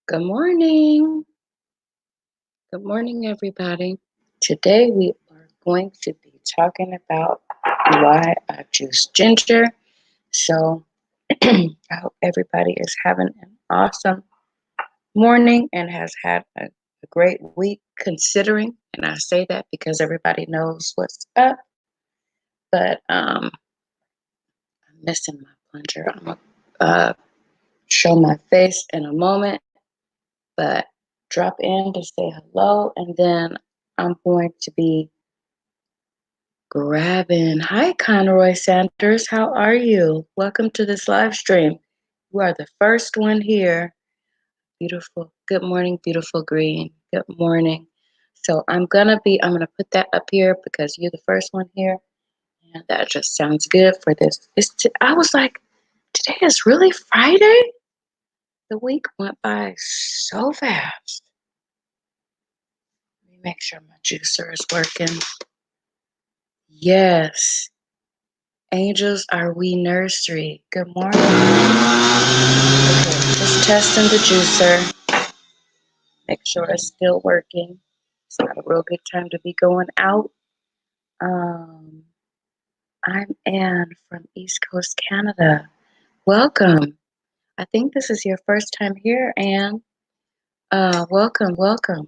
Good morning. Good morning, everybody. Today we are going to be talking about why I choose ginger. So I hope everybody is having an awesome morning and has had a great week considering. And I say that because everybody knows what's up. But I'm missing my plunger. I'm going to show my face in a moment. But drop in to say hello, and then I'm going to be grabbing. Hi, Conroy Sanders. How are you? Welcome to this live stream. You are the first one here. Beautiful. Good morning, beautiful green. Good morning. So I'm gonna put that up here because you're the first one here, and that just sounds good for this. I was like, today is really Friday. The week went by so fast. Let me make sure my juicer is working. Yes. Angels Are We Nursery. Good morning. Okay, just testing the juicer. Make sure it's still working. It's not a real good time to be going out. I'm Anne from East Coast, Canada. Welcome. I think this is your first time here, Anne. Welcome. I'm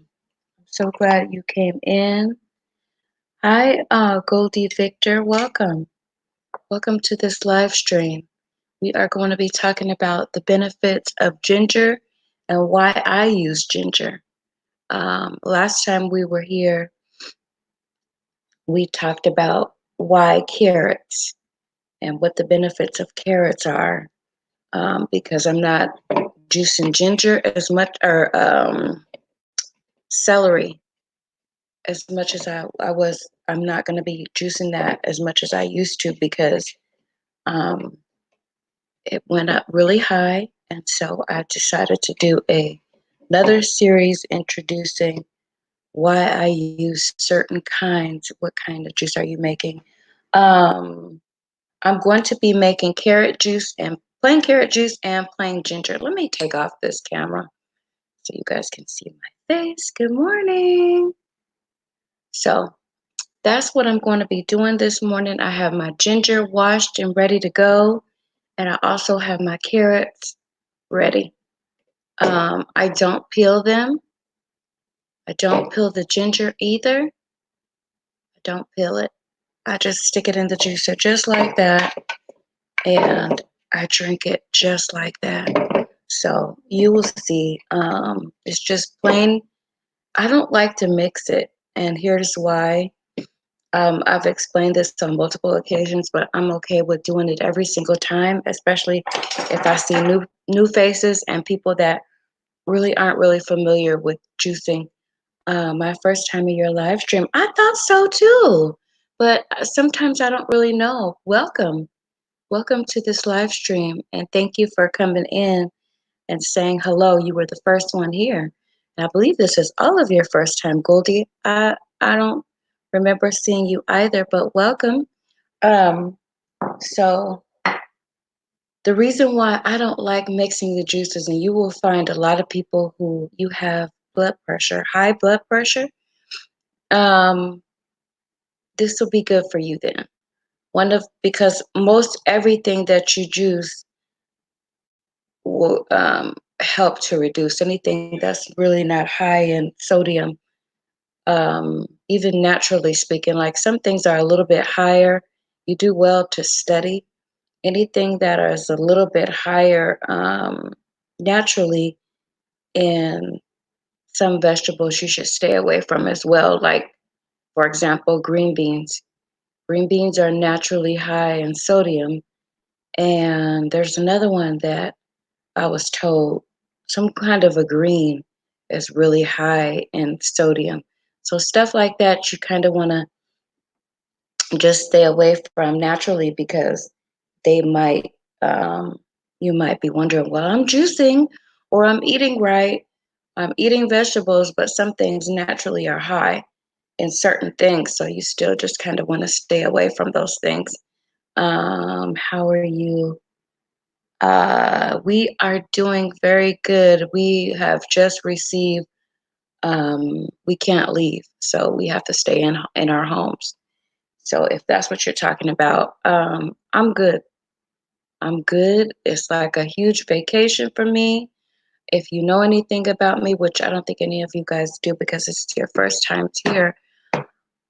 so glad you came in. Hi, Goldie Victor. Welcome. Welcome to this live stream. We are going to be talking about the benefits of ginger and why I use ginger. Last time we were here, we talked about why carrots and what the benefits of carrots are, because I'm not juicing ginger as much, or celery as much as I was. I'm not going to be juicing that as much as I used to because it went up really high, and so I decided to do another series introducing why I use certain kinds. What kind of juice are you making? I'm going to be making plain carrot juice and plain ginger. Let me take off this camera so you guys can see my face. Good morning. So that's what I'm going to be doing this morning. I have my ginger washed and ready to go, and I also have my carrots ready. I don't peel them. I don't peel the ginger either. I don't peel it. I just stick it in the juicer just like that, and I drink it just like that. So you will see, it's just plain. I don't like to mix it, and here's why. I've explained this on multiple occasions, but I'm okay with doing it every single time, especially if I see new faces and people that really aren't really familiar with juicing. My first time in your live stream, I thought so too, but sometimes I don't really know. Welcome to this live stream, and thank you for coming in and saying hello. You were the first one here, and I believe this is all of your first time, Goldie. I don't remember seeing you either, but welcome. So the reason why I don't like mixing the juices, and you will find a lot of people who you have blood pressure, high blood pressure, Um, this will be good for you then. Because most everything that you juice will help to reduce anything that's really not high in sodium. Even naturally speaking, like some things are a little bit higher. You do well to study anything that is a little bit higher naturally in some vegetables you should stay away from as well. Like, for example, green beans. Green beans are naturally high in sodium. And there's another one that I was told some kind of a green is really high in sodium. So stuff like that you kind of want to just stay away from naturally because they might you might be wondering, well, I'm juicing or I'm eating right, I'm eating vegetables, but some things naturally are high in certain things, so you still just kind of want to stay away from those things. How are you? We are doing very good. We have just received. We can't leave, so we have to stay in our homes. So if that's what you're talking about, I'm good. I'm good. It's like a huge vacation for me. If you know anything about me, which I don't think any of you guys do because it's your first time here,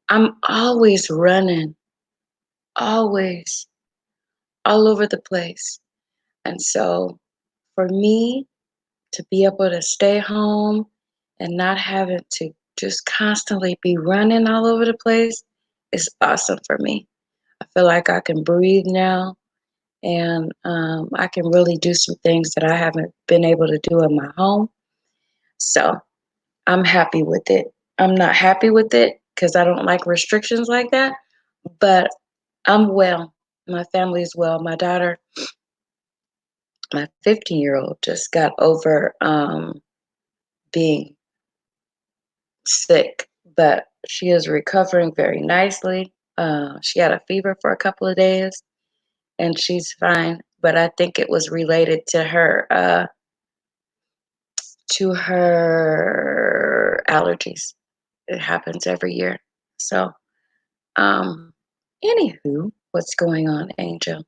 I'm always running, always all over the place. And so for me to be able to stay home and not having to just constantly be running all over the place is awesome for me. I feel like I can breathe now and I can really do some things that I haven't been able to do in my home. So I'm happy with it. I'm not happy with it because I don't like restrictions like that, but I'm well. My family is well. My daughter, my 15-year-old, just got over being sick, but she is recovering very nicely. She had a fever for a couple of days and she's fine, but I think it was related to her allergies. It happens every year. So, um, anywho, what's going on, Angel?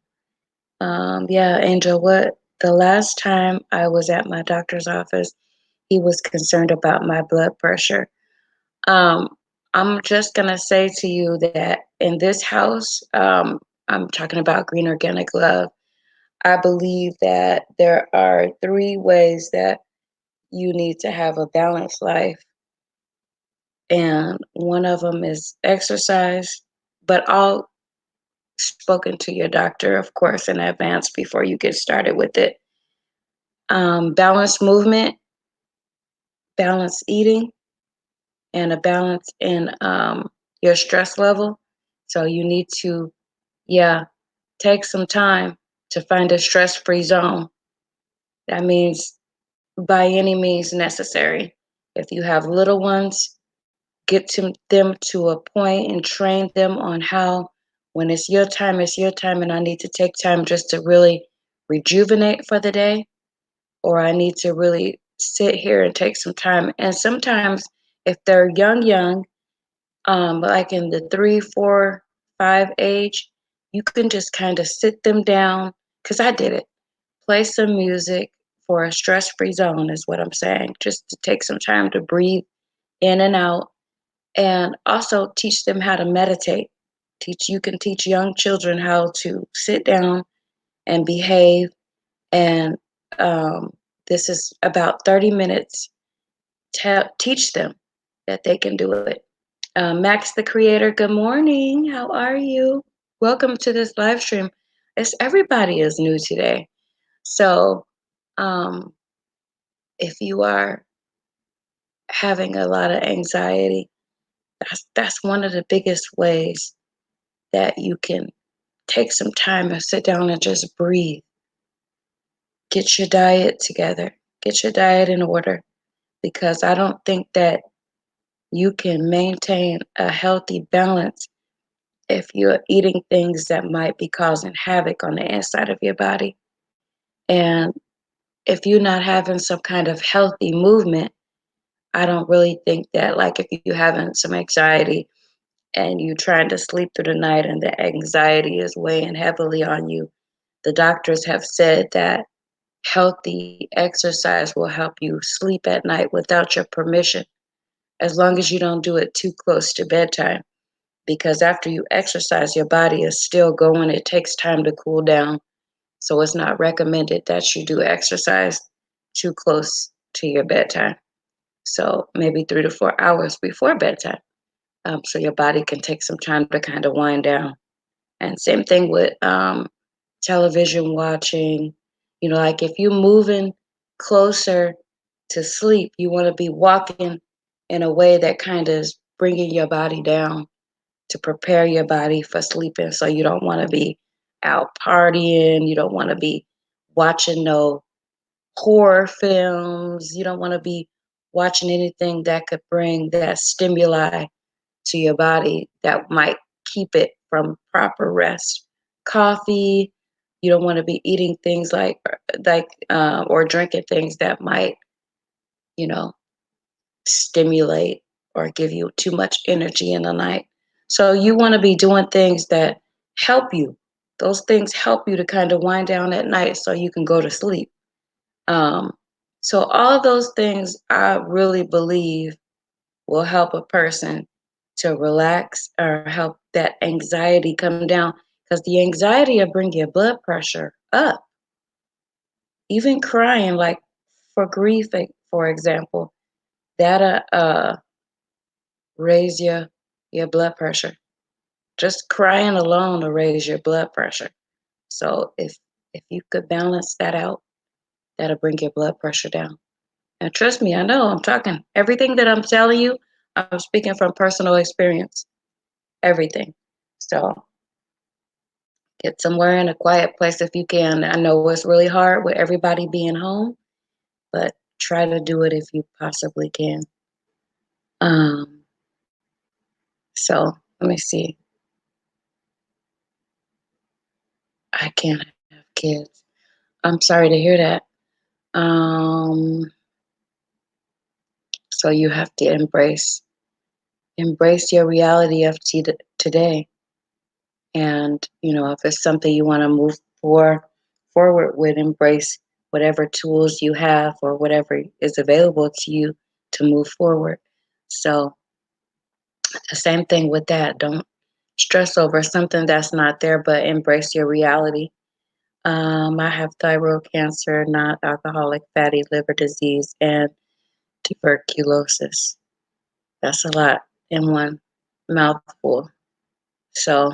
Yeah, Angel, what the last time I was at my doctor's office, he was concerned about my blood pressure. Um, I'm just gonna say to you that in this house, I'm talking about Green Organic Love. I believe that there are three ways that you need to have a balanced life, and one of them is exercise. But I'll spoken to your doctor, of course, in advance before you get started with it. Balanced movement, balanced eating, and a balance in your stress level. So you need to, yeah, take some time to find a stress-free zone. That means by any means necessary. If you have little ones, get them to a point and train them on how when it's your time, and I need to take time just to really rejuvenate for the day, or I need to really sit here and take some time. And sometimes, if they're young, like in the 3, 4, 5 age, you can just kind of sit them down. Because I did it. Play some music for a stress free zone, is what I'm saying. Just to take some time to breathe in and out and also teach them how to meditate. You can teach young children how to sit down and behave. And this is about 30 minutes. Teach them that they can do it. Max the Creator, good morning. How are you? Welcome to this live stream. Everybody is new today. So um, if you are having a lot of anxiety, that's one of the biggest ways that you can take some time and sit down and just breathe. Get your diet together. Get your diet in order because I don't think that you can maintain a healthy balance if you're eating things that might be causing havoc on the inside of your body. And if you're not having some kind of healthy movement, I don't really think that, like, if you having some anxiety and you trying to sleep through the night and the anxiety is weighing heavily on you, the doctors have said that healthy exercise will help you sleep at night without your permission, as long as you don't do it too close to bedtime. Because after you exercise, your body is still going. It takes time to cool down. So it's not recommended that you do exercise too close to your bedtime. So maybe 3 to 4 hours before bedtime. So your body can take some time to kind of wind down. And same thing with television watching. Like if you're moving closer to sleep, you want to be walking in a way that kind of is bringing your body down to prepare your body for sleeping. So you don't want to be out partying. You don't want to be watching no horror films. You don't want to be watching anything that could bring that stimuli to your body that might keep it from proper rest. Coffee, you don't want to be eating things or drinking things that might, you know, stimulate or give you too much energy in the night. So you want to be doing things that help you. Those things help you to kind of wind down at night so you can go to sleep. Um, so all of those things I really believe will help a person to relax or help that anxiety come down, because the anxiety will bring your blood pressure up. Even crying, like for grief, for example, that'll raise your blood pressure. Just crying alone will raise your blood pressure. So if you could balance that out, that'll bring your blood pressure down. And trust me, I know I'm talking everything that I'm telling you, I'm speaking from personal experience. Everything. So get somewhere in a quiet place if you can. I know it's really hard with everybody being home, but try to do it if you possibly can. Um, so let me see. I can't have kids. I'm sorry to hear that. Um, so you have to embrace your reality of today. And if it's something you want to move forward with, embrace whatever tools you have or whatever is available to you to move forward. So the same thing with that. Don't stress over something that's not there, but embrace your reality. I have thyroid cancer, not alcoholic fatty liver disease, and tuberculosis. That's a lot in one mouthful. So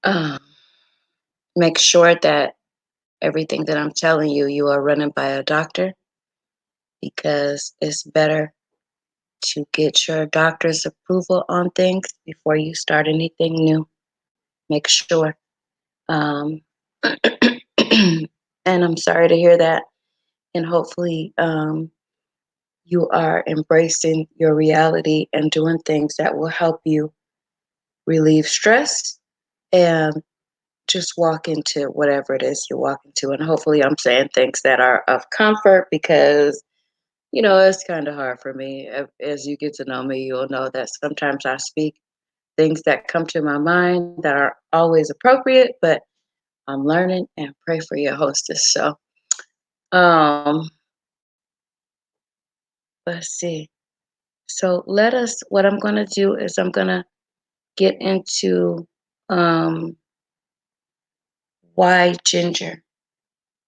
um, make sure that everything that I'm telling you, you are running by a doctor, because it's better to get your doctor's approval on things before you start anything new. Make sure. Um, and I'm sorry to hear that. And hopefully, you are embracing your reality and doing things that will help you relieve stress and just walk into whatever it is you're walking to. And hopefully, I'm saying things that are of comfort, because it's kind of hard for me. As you get to know me, you'll know that sometimes I speak things that come to my mind that are always appropriate, but I'm learning, and pray for your hostess. So, um, let's see. So what I'm going to do is I'm going to get into um, why ginger,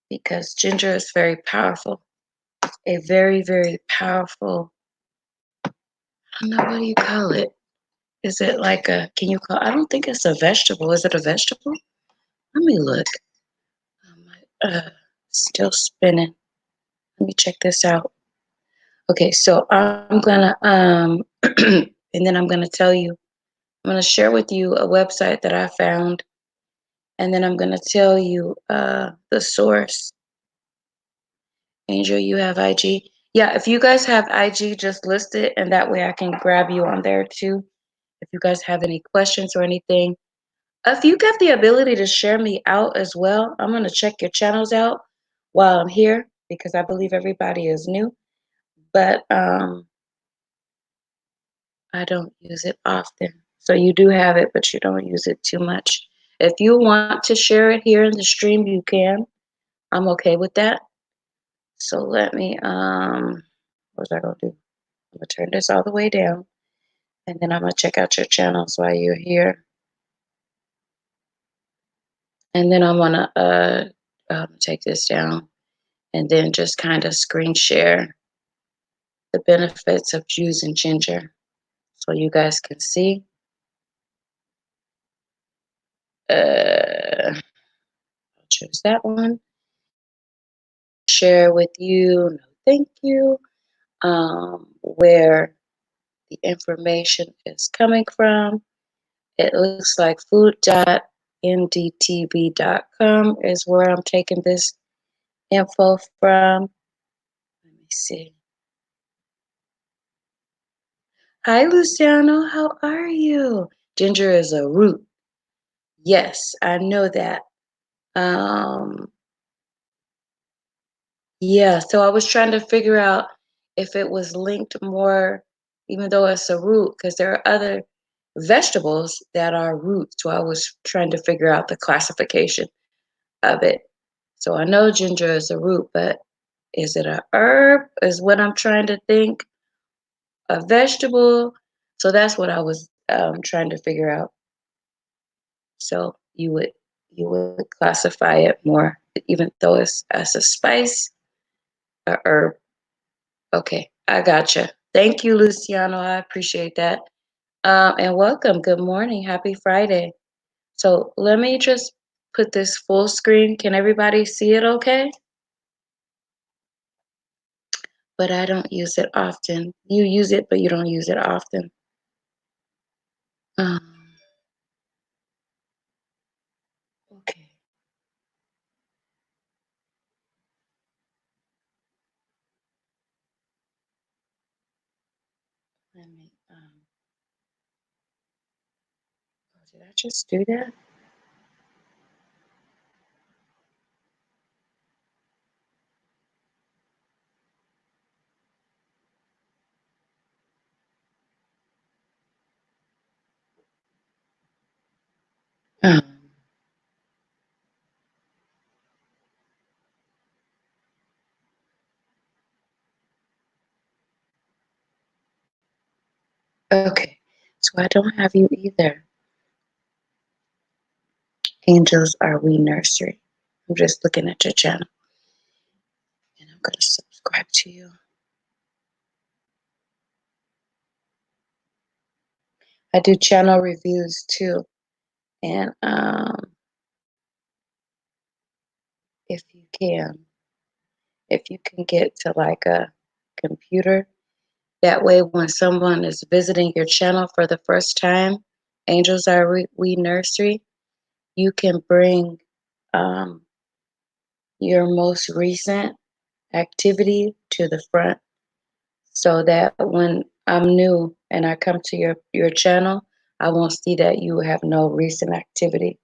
because ginger is very powerful, a very, very powerful, I don't know, what do you call it? Is it like I don't think it's a vegetable. Is it a vegetable? Let me look. Still spinning. Let me check this out. Okay, so I'm gonna and then I'm gonna tell you. I'm gonna share with you a website that I found, and then I'm gonna tell you the source. Angel, you have IG? Yeah, if you guys have IG, just list it, and that way I can grab you on there too. If you guys have any questions or anything, if you got the ability to share me out as well, I'm gonna check your channels out while I'm here. because I believe everybody is new, but I don't use it often. So you do have it, but you don't use it too much. If you want to share it here in the stream, you can. I'm okay with that. So let me what was I gonna do? I'm gonna turn this all the way down, and then I'm gonna check out your channels while you're here. And then I'm gonna take this down and then just kind of screen share the benefits of using ginger so you guys can see. I'll choose that one. Share with you, no thank you, where the information is coming from. It looks like food.ndtv.com is where I'm taking this info from. Let me see. Hi, Luciano. How are you? Ginger is a root. Yes, I know that. Um, yeah, so I was trying to figure out if it was linked more, even though it's a root, because there are other vegetables that are roots. So I was trying to figure out the classification of it. So I know ginger is a root, but is it a herb? Is what I'm trying to think. A vegetable. So that's what I was trying to figure out. So you would classify it more, even though it's as a spice, a herb. Okay, I gotcha. Thank you, Luciano. I appreciate that. And welcome. Good morning. Happy Friday. So let me just put this full screen. Can everybody see it okay? But I don't use it often. You use it, but you don't use it often. Um, okay. Let me. Oh, did I just do that? Um, okay. So I don't have you either. Angels Are We Nursery. I'm just looking at your channel, and I'm gonna subscribe to you. I do channel reviews too, and if you can, if you can get to like a computer, that way when someone is visiting your channel for the first time, Angels Are We Nursery, you can bring um, your most recent activity to the front so that when I'm new and I come to your channel, I won't see that you have no recent activity.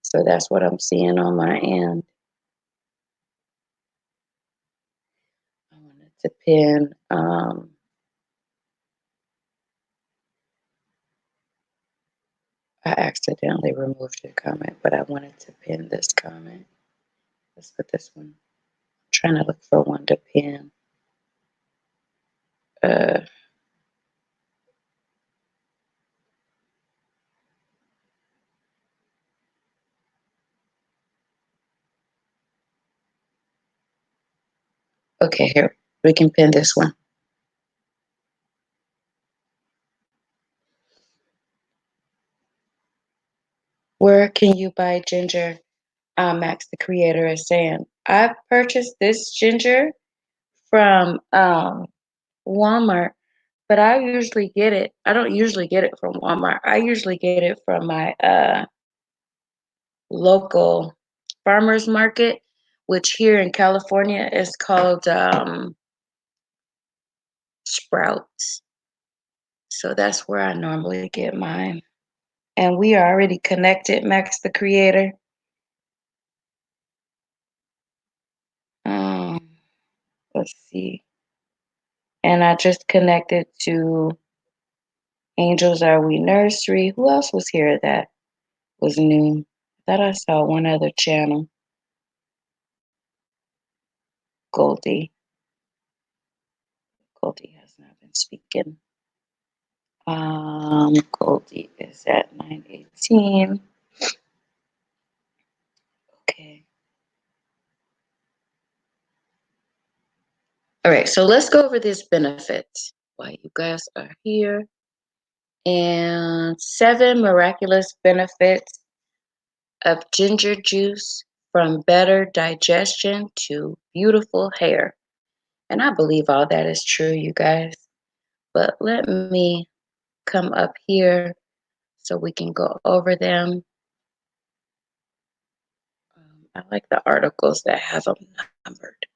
So that's what I'm seeing on my end. I wanted to pin, I accidentally removed the comment, but I wanted to pin this comment. Let's put this one. I'm trying to look for one to pin. Uh, okay, here, we can pin this one. Where can you buy ginger? Max, the creator, is saying, I purchased this ginger from Walmart, but I usually get it. I don't usually get it from Walmart. I usually get it from my local farmers market, which here in California is called Sprouts. So that's where I normally get mine. And we are already connected, Max, the creator. Um, Let's see. And I just connected to Angels Are We Nursery. Who else was here that was new? I thought I saw one other channel. Goldie. Goldie has not been speaking. Goldie is at 9:18. Okay. All right, so let's go over these benefits while you guys are here. And 7 miraculous benefits of ginger juice, from better digestion to beautiful hair. And I believe all that is true, you guys. But let me come up here so we can go over them. I like the articles that have them numbered.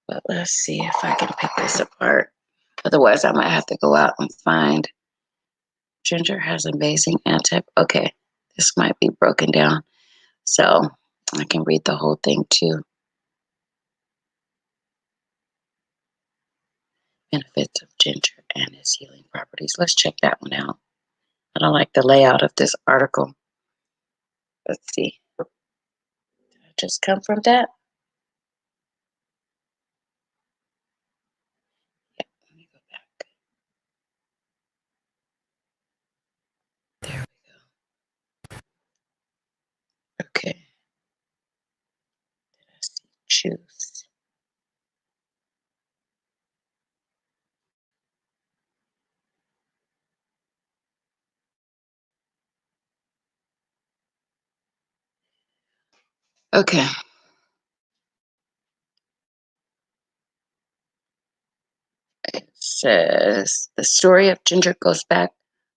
But let's see if I can pick this apart. Otherwise, I might have to go out and find. Ginger has amazing okay, this might be broken down. So I can read the whole thing too. Benefits of ginger and its healing properties. Let's check that one out. I don't like the layout of this article. Let's see. Did I just come from that? Yeah, let me go back. There we go. Okay. Let's see. Choose. Okay. It says the story of ginger goes back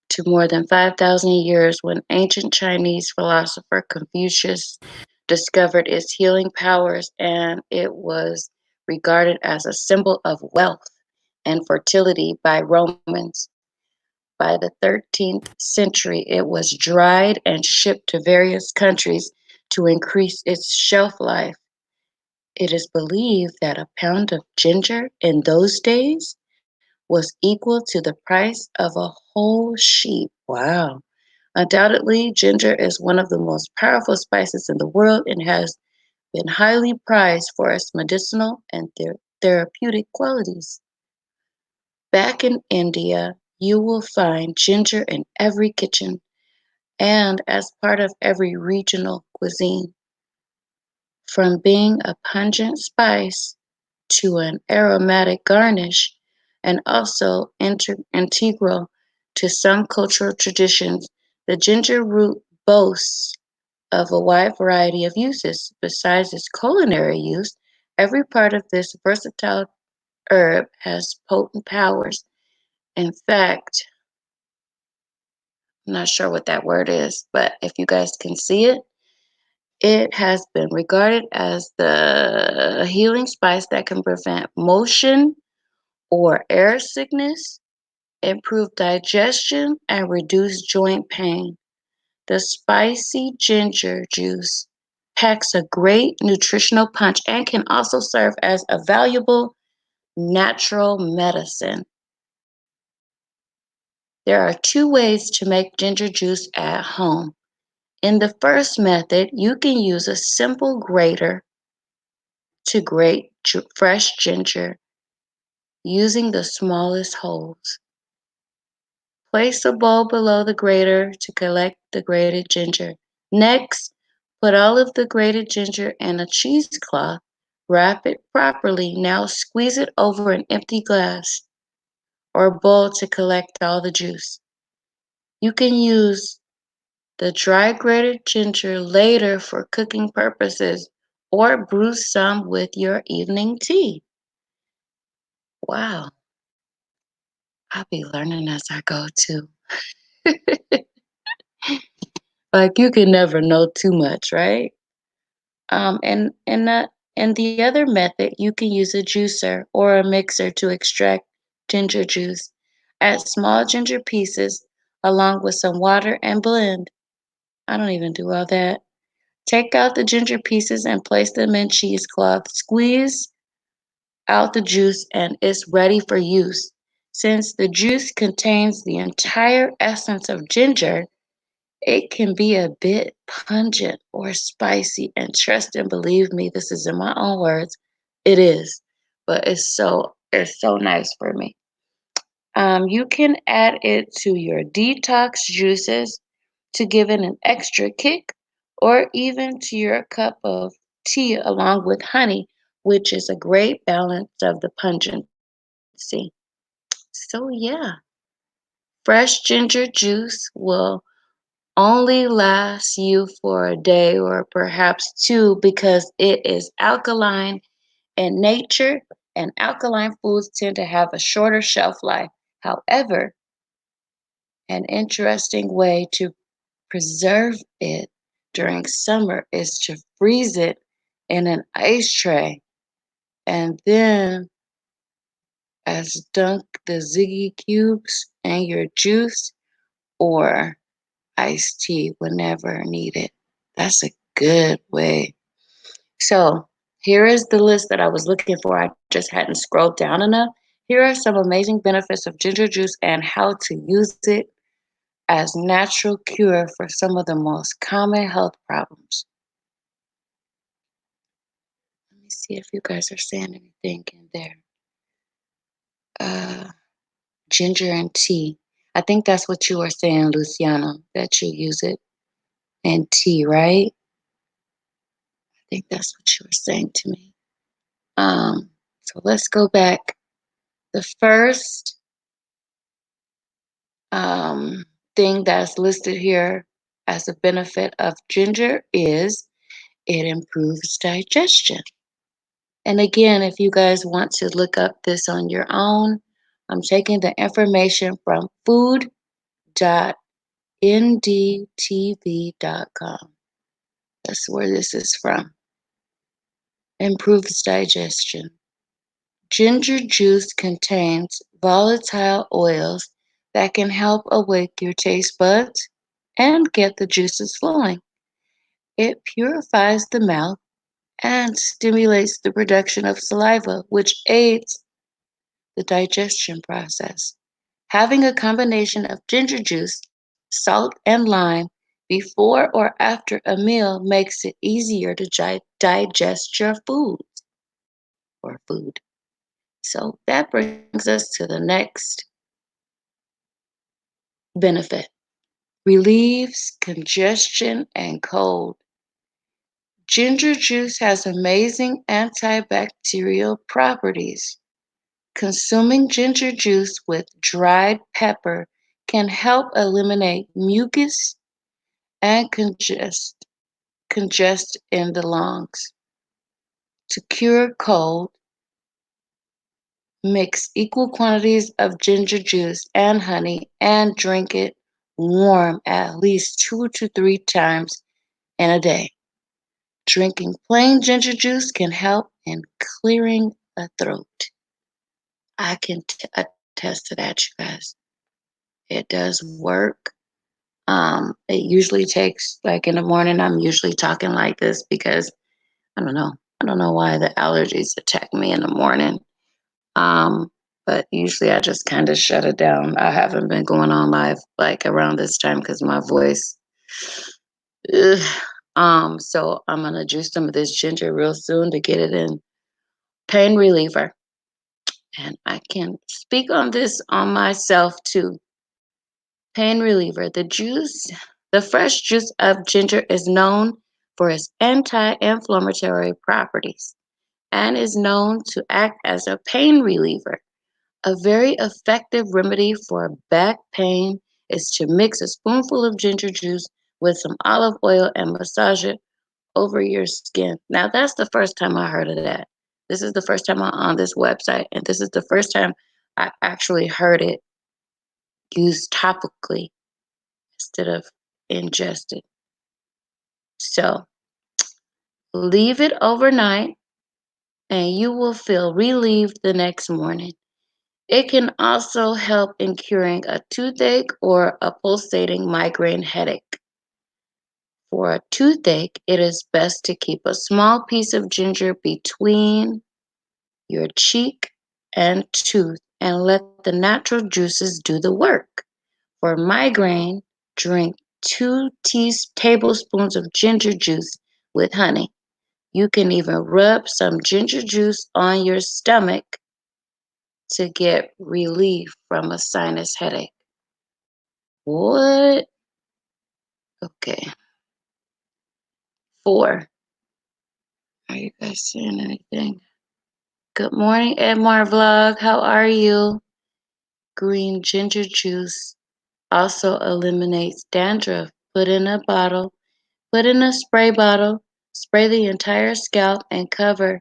to more than 5,000 years, when ancient Chinese philosopher Confucius discovered its healing powers, and it was regarded as a symbol of wealth and fertility by Romans. By the 13th century, it was dried and shipped to various countries to increase its shelf life. It is believed that a pound of ginger in those days was equal to the price of a whole sheep. Wow. Undoubtedly, ginger is one of the most powerful spices in the world and has been highly prized for its medicinal and therapeutic qualities. Back in India, you will find ginger in every kitchen and as part of every regional cuisine. From being a pungent spice to an aromatic garnish, and also integral to some cultural traditions, the ginger root boasts of a wide variety of uses. Besides its culinary use, every part of this versatile herb has potent powers. In fact, I'm not sure what that word is, but if you guys can see it, it has been regarded as the healing spice that can prevent motion or air sickness, improve digestion, and reduce joint pain. The spicy ginger juice packs a great nutritional punch and can also serve as a valuable natural medicine. There are 2 ways to make ginger juice at home. In the first method, you can use a simple grater to grate fresh ginger using the smallest holes. Place a bowl below the grater to collect the grated ginger. Next, put all of the grated ginger in a cheesecloth. Wrap it properly. Now squeeze it over an empty glass or bowl to collect all the juice. You can use the dry grated ginger later for cooking purposes or brew some with your evening tea. Wow, I'll be learning as I go too. Like you can never know too much, right? And the other method, you can use a juicer or a mixer to extract ginger juice. Add small ginger pieces along with some water and blend. I don't even do all that. Take out the ginger pieces and place them in cheesecloth. Squeeze out the juice and it's ready for use. Since the juice contains the entire essence of ginger, it can be a bit pungent or spicy. And trust and believe me, this is in my own words, it is. But it's so nice for me. You can add it to your detox juices to give it an extra kick, or even to your cup of tea along with honey, which is a great balance of the pungency. So, yeah, fresh ginger juice will only last you for a day or perhaps two because it is alkaline in nature, and alkaline foods tend to have a shorter shelf life. However, an interesting way to preserve it during summer is to freeze it in an ice tray and then as dunk the Ziggy cubes and your juice or iced tea whenever needed. That's a good way. So here is the list that I was looking for. I just hadn't scrolled down enough. Here are some amazing benefits of ginger juice and how to use it as natural cure for some of the most common health problems. Let me see if you guys are saying anything in there. Uh, Ginger and tea. I think that's what you were saying, Luciano, that you use it in tea, right? I think that's what you were saying to me. So let's go back. The first um, thing that's listed here as a benefit of ginger is it improves digestion. And again, if you guys want to look up this on your own, I'm taking the information from food.ndtv.com. That's where this is from. Improves digestion. Ginger juice contains volatile oils that can help awake your taste buds and get the juices flowing. It purifies the mouth and stimulates the production of saliva, which aids the digestion process. Having a combination of ginger juice, salt, and lime before or after a meal makes it easier to digest your food or food. So that brings us to the next benefit. Relieves congestion and cold. Ginger juice has amazing antibacterial properties. Consuming ginger juice with dried pepper can help eliminate mucus and congest in the lungs. To cure cold, mix equal quantities of ginger juice and honey and drink it warm at least 2 to 3 times in a day. Drinking plain ginger juice can help in clearing a throat. I can attest to that, you guys. It does work. It usually takes, like in the morning, I'm usually talking like this because I don't know. I don't know why the allergies attack me in the morning. Um, but usually I just kind of shut it down. I haven't been going on live like around this time because my voice. Ugh. So I'm gonna juice some of this ginger real soon to get it in pain reliever. And I can speak on this on myself too. Pain reliever. The fresh juice of ginger is known for its anti-inflammatory properties and is known to act as a pain reliever. A very effective remedy for back pain is to mix a spoonful of ginger juice with some olive oil and massage it over your skin. Now, that's the first time I heard of that. This is the first time I'm on this website, and this is the first time I actually heard it used topically instead of ingested. So, leave it overnight, and you will feel relieved the next morning. It can also help in curing a toothache or a pulsating migraine headache. For a toothache, it is best to keep a small piece of ginger between your cheek and tooth, and let the natural juices do the work. For migraine, drink 2 tablespoons of ginger juice with honey. You can even rub some ginger juice on your stomach to get relief from a sinus headache. What? Okay. 4. Are you guys seeing anything? Good morning, Edmar Vlog. How are you? Green ginger juice also eliminates dandruff. Put in a spray bottle, spray the entire scalp and cover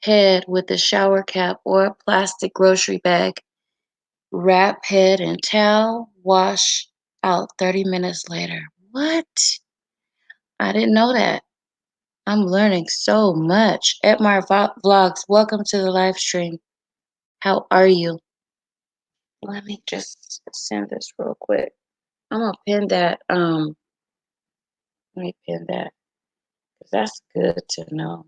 head with a shower cap or a plastic grocery bag. Wrap head in towel, wash out 30 minutes later. What? I didn't know that. I'm learning so much. Edmar Vlogs, welcome to the live stream. How are you? Let me just send this real quick. I'm gonna pin that. Let me pin that because that's good to know.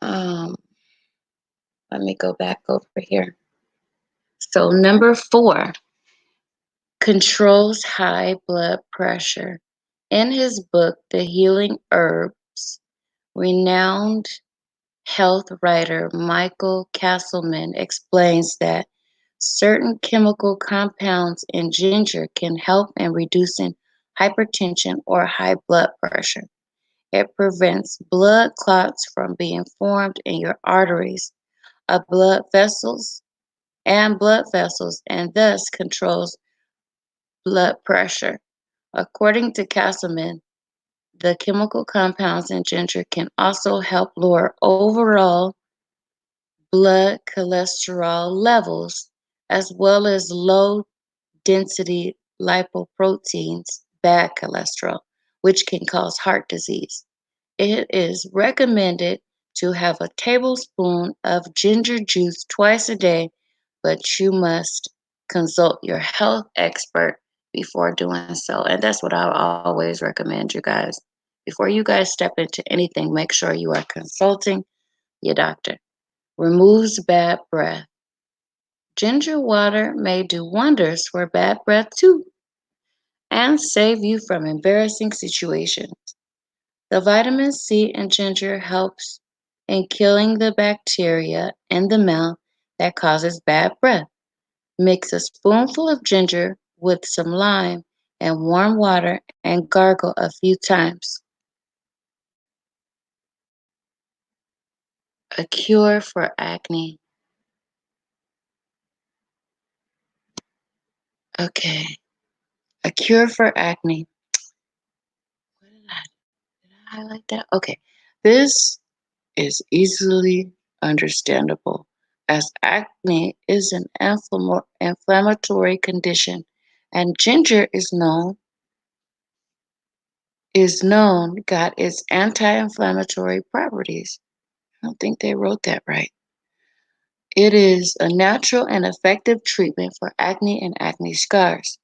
Um, Let me go back over here. So number 4 controls high blood pressure. In his book, The Healing Herbs, renowned health writer Michael Castleman explains that certain chemical compounds in ginger can help in reducing hypertension or high blood pressure. It prevents blood clots from being formed in your arteries, blood vessels, and thus controls blood pressure. According to Castleman, the chemical compounds in ginger can also help lower overall blood cholesterol levels, as well as low density lipoproteins, bad cholesterol, which can cause heart disease. It is recommended to have a tablespoon of ginger juice twice a day, but you must consult your health expert before doing so. And that's what I always recommend, you guys. Before you guys step into anything, make sure you are consulting your doctor. Removes bad breath. Ginger water may do wonders for bad breath too and save you from embarrassing situations. The vitamin C in ginger helps in killing the bacteria in the mouth that causes bad breath. Mix a spoonful of ginger with some lime and warm water and gargle a few times. A cure for acne. Okay, a cure for acne. What did I highlight that? Okay, this is easily understandable as acne is an inflammatory condition and ginger is known got its anti-inflammatory properties. I don't think they wrote that right. It is a natural and effective treatment for acne and acne scars.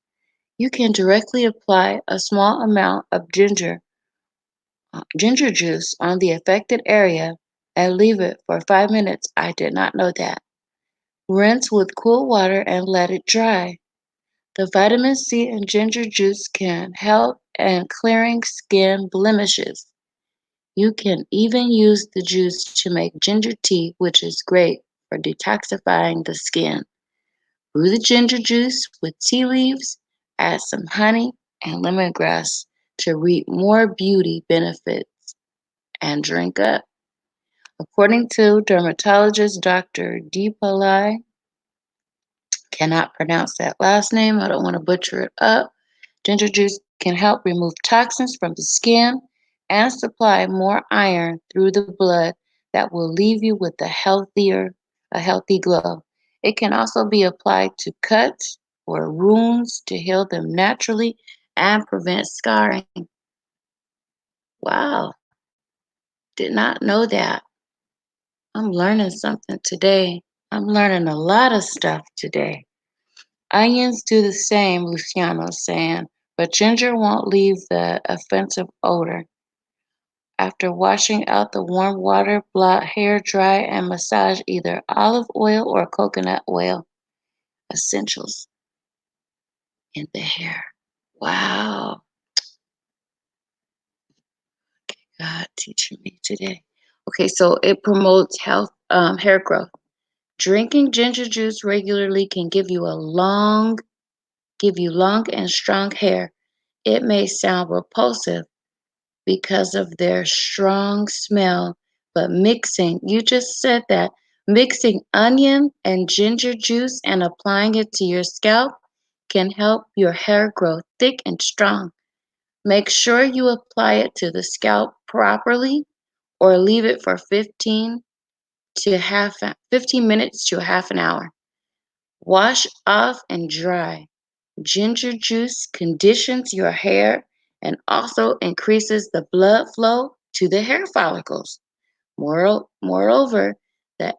You can directly apply a small amount of ginger juice on the affected area and leave it for 5 minutes. I did not know that. Rinse with cool water and let it dry. The vitamin C in ginger juice can help in clearing skin blemishes. You can even use the juice to make ginger tea, which is great for detoxifying the skin. Brew the ginger juice with tea leaves, add some honey and lemongrass to reap more beauty benefits, and drink up. According to dermatologist Dr. Deepalai, cannot pronounce that last name, I don't want to butcher it up. Ginger juice can help remove toxins from the skin and supply more iron through the blood that will leave you with a healthy glow. It can also be applied to cuts or wounds to heal them naturally and prevent scarring. Wow, did not know that. I'm learning something today. I'm learning a lot of stuff today. Onions do the same, Luciano's saying, but ginger won't leave the offensive odor. After washing out the warm water, blot hair dry and massage either olive oil or coconut oil essentials in the hair. Wow. God teaching me today. Okay, so it promotes health, hair growth. Drinking ginger juice regularly can give you long and strong hair. It may sound repulsive because of their strong smell, but you just said that, mixing onion and ginger juice and applying it to your scalp can help your hair grow thick and strong. Make sure you apply it to the scalp properly or leave it for 15 minutes to half an hour. Wash off and dry. Ginger juice conditions your hair and also increases the blood flow to the hair follicles. Moreover, the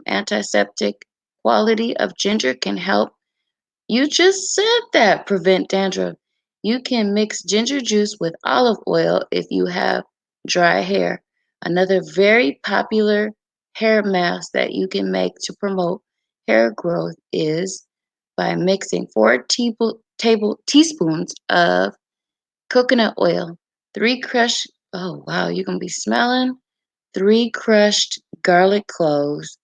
antiseptic quality of ginger can help. You just said that, prevent dandruff. You can mix ginger juice with olive oil if you have dry hair. Another very popular hair mask that you can make to promote hair growth is by mixing 4 teaspoons of coconut oil, 3 crushed, oh wow, you're going to be smelling, 3 crushed garlic cloves,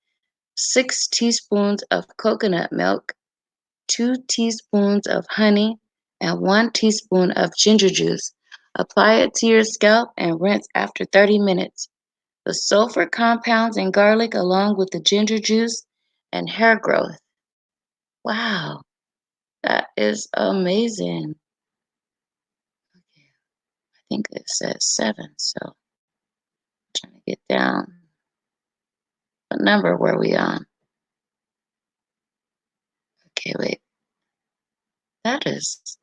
6 teaspoons of coconut milk, 2 teaspoons of honey, and 1 teaspoon of ginger juice. Apply it to your scalp and rinse after 30 minutes. The sulfur compounds in garlic, along with the ginger juice and hair growth. Wow, that is amazing. Okay, I think it says 7, so I'm trying to get down. What number were we on? Okay, wait. That is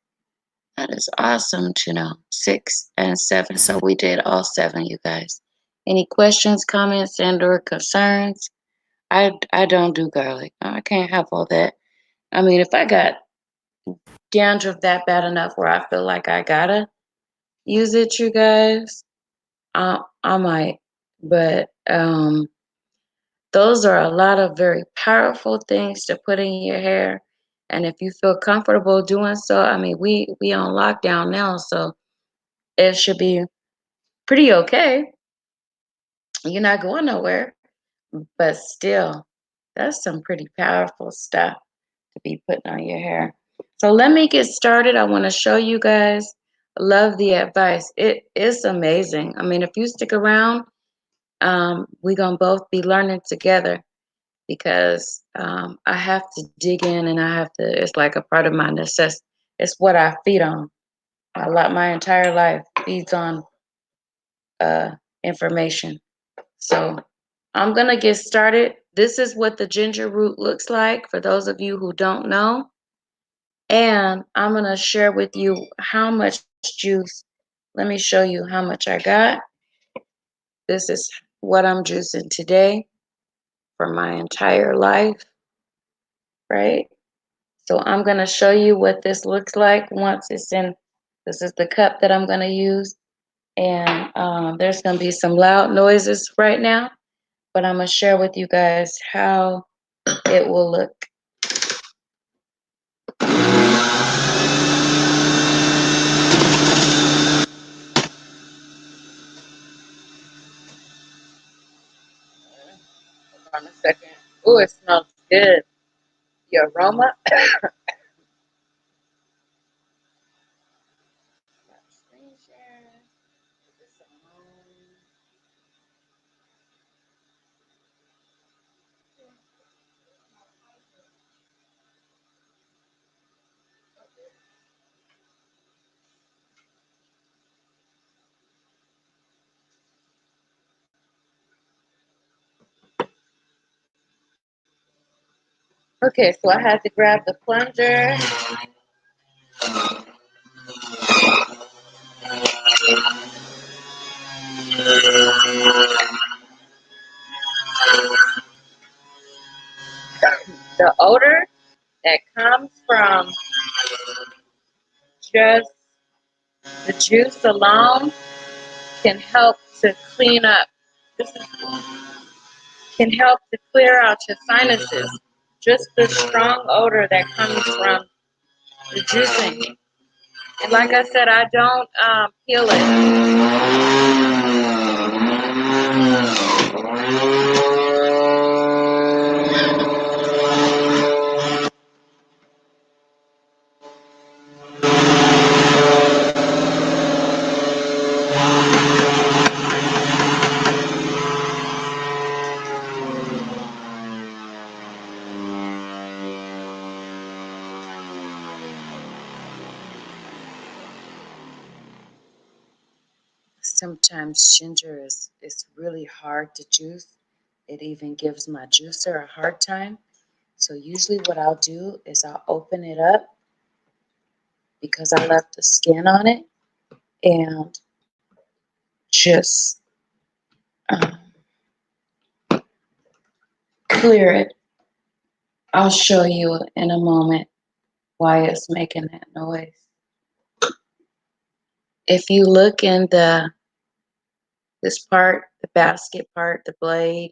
awesome to know. 6 and 7. So we did all 7, you guys. Any questions, comments, and/or concerns? I don't do garlic. I can't have all that. I mean, if I got dandruff that bad enough where I feel like I gotta use it, you guys, I might. But those are a lot of very powerful things to put in your hair. And if you feel comfortable doing so, I mean, we on lockdown now, so it should be pretty okay. You're not going nowhere, but still, that's some pretty powerful stuff to be putting on your hair. So let me get started. I want to show you guys. Love the advice. It is amazing. I mean, if you stick around, we're going to both be learning together because I have to dig in and I have to, it's like a part of my necessity. It's what I feed on. My entire life feeds on information. So I'm going to get started. This is what the ginger root looks like for those of you who don't know. And I'm going to share with you how much juice. Let me show you how much I got. This is what I'm juicing today for my entire life, right? So I'm going to show you what this looks like once it's in. This is the cup that I'm going to use. And there's going to be some loud noises right now, but I'm going to share with you guys how it will look. Hold on a second. Oh, it smells good. The aroma. Okay, so I had to grab the plunger. The odor that comes from just the juice alone can help to clean up. This can help to clear out your sinuses. Just the strong odor that comes from the juicing. And like I said, I don't peel it. Sometimes ginger is really hard to juice. It even gives my juicer a hard time. So usually what I'll do is I'll open it up because I left the skin on it and just um, clear it. I'll show you in a moment why it's making that noise. If you look in this part, the basket part, the blade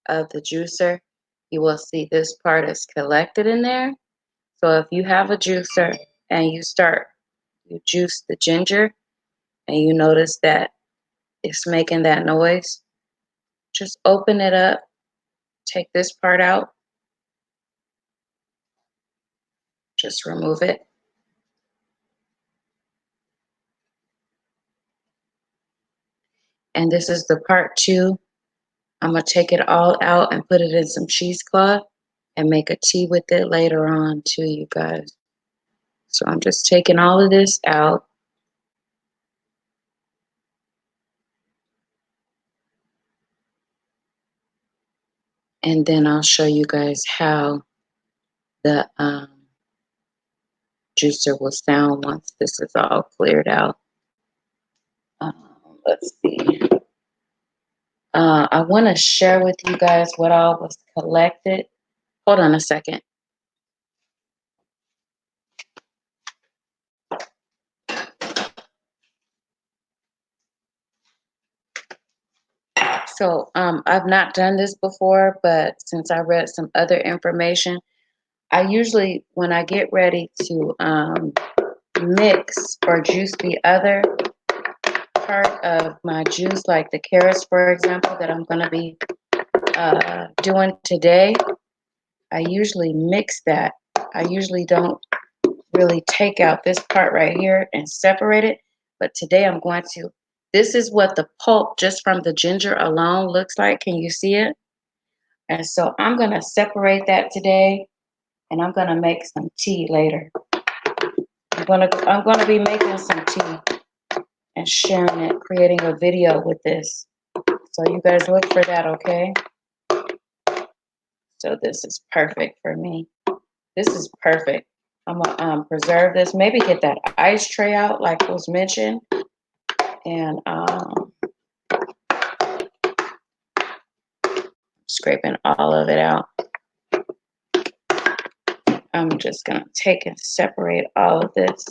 of the juicer, you will see this part is collected in there. So if you have a juicer and you juice the ginger and you notice that it's making that noise, just open it up, take this part out, just remove it. And this is the part two. I'm going to take it all out and put it in some cheesecloth and make a tea with it later on too, you guys. So I'm just taking all of this out. And then I'll show you guys how the juicer will sound once this is all cleared out. Let's see. I want to share with you guys what all was collected. Hold on a second. So I've not done this before, but since I read some other information, I usually, when I get ready to mix or juice the other part of my juice, like the carrots, for example, that I'm going to be doing today, I usually mix that. I usually don't really take out this part right here and separate it, but today I'm going to. This is what the pulp just from the ginger alone looks like. Can you see it? And so I'm going to separate that today, and I'm going to make some tea later. I'm going to be making some tea and sharing it, creating a video with this. So you guys look for that, okay? So this is perfect for me. This is perfect. I'm gonna preserve this. Maybe get that ice tray out, like was mentioned, and scraping all of it out. I'm just gonna take and separate all of this.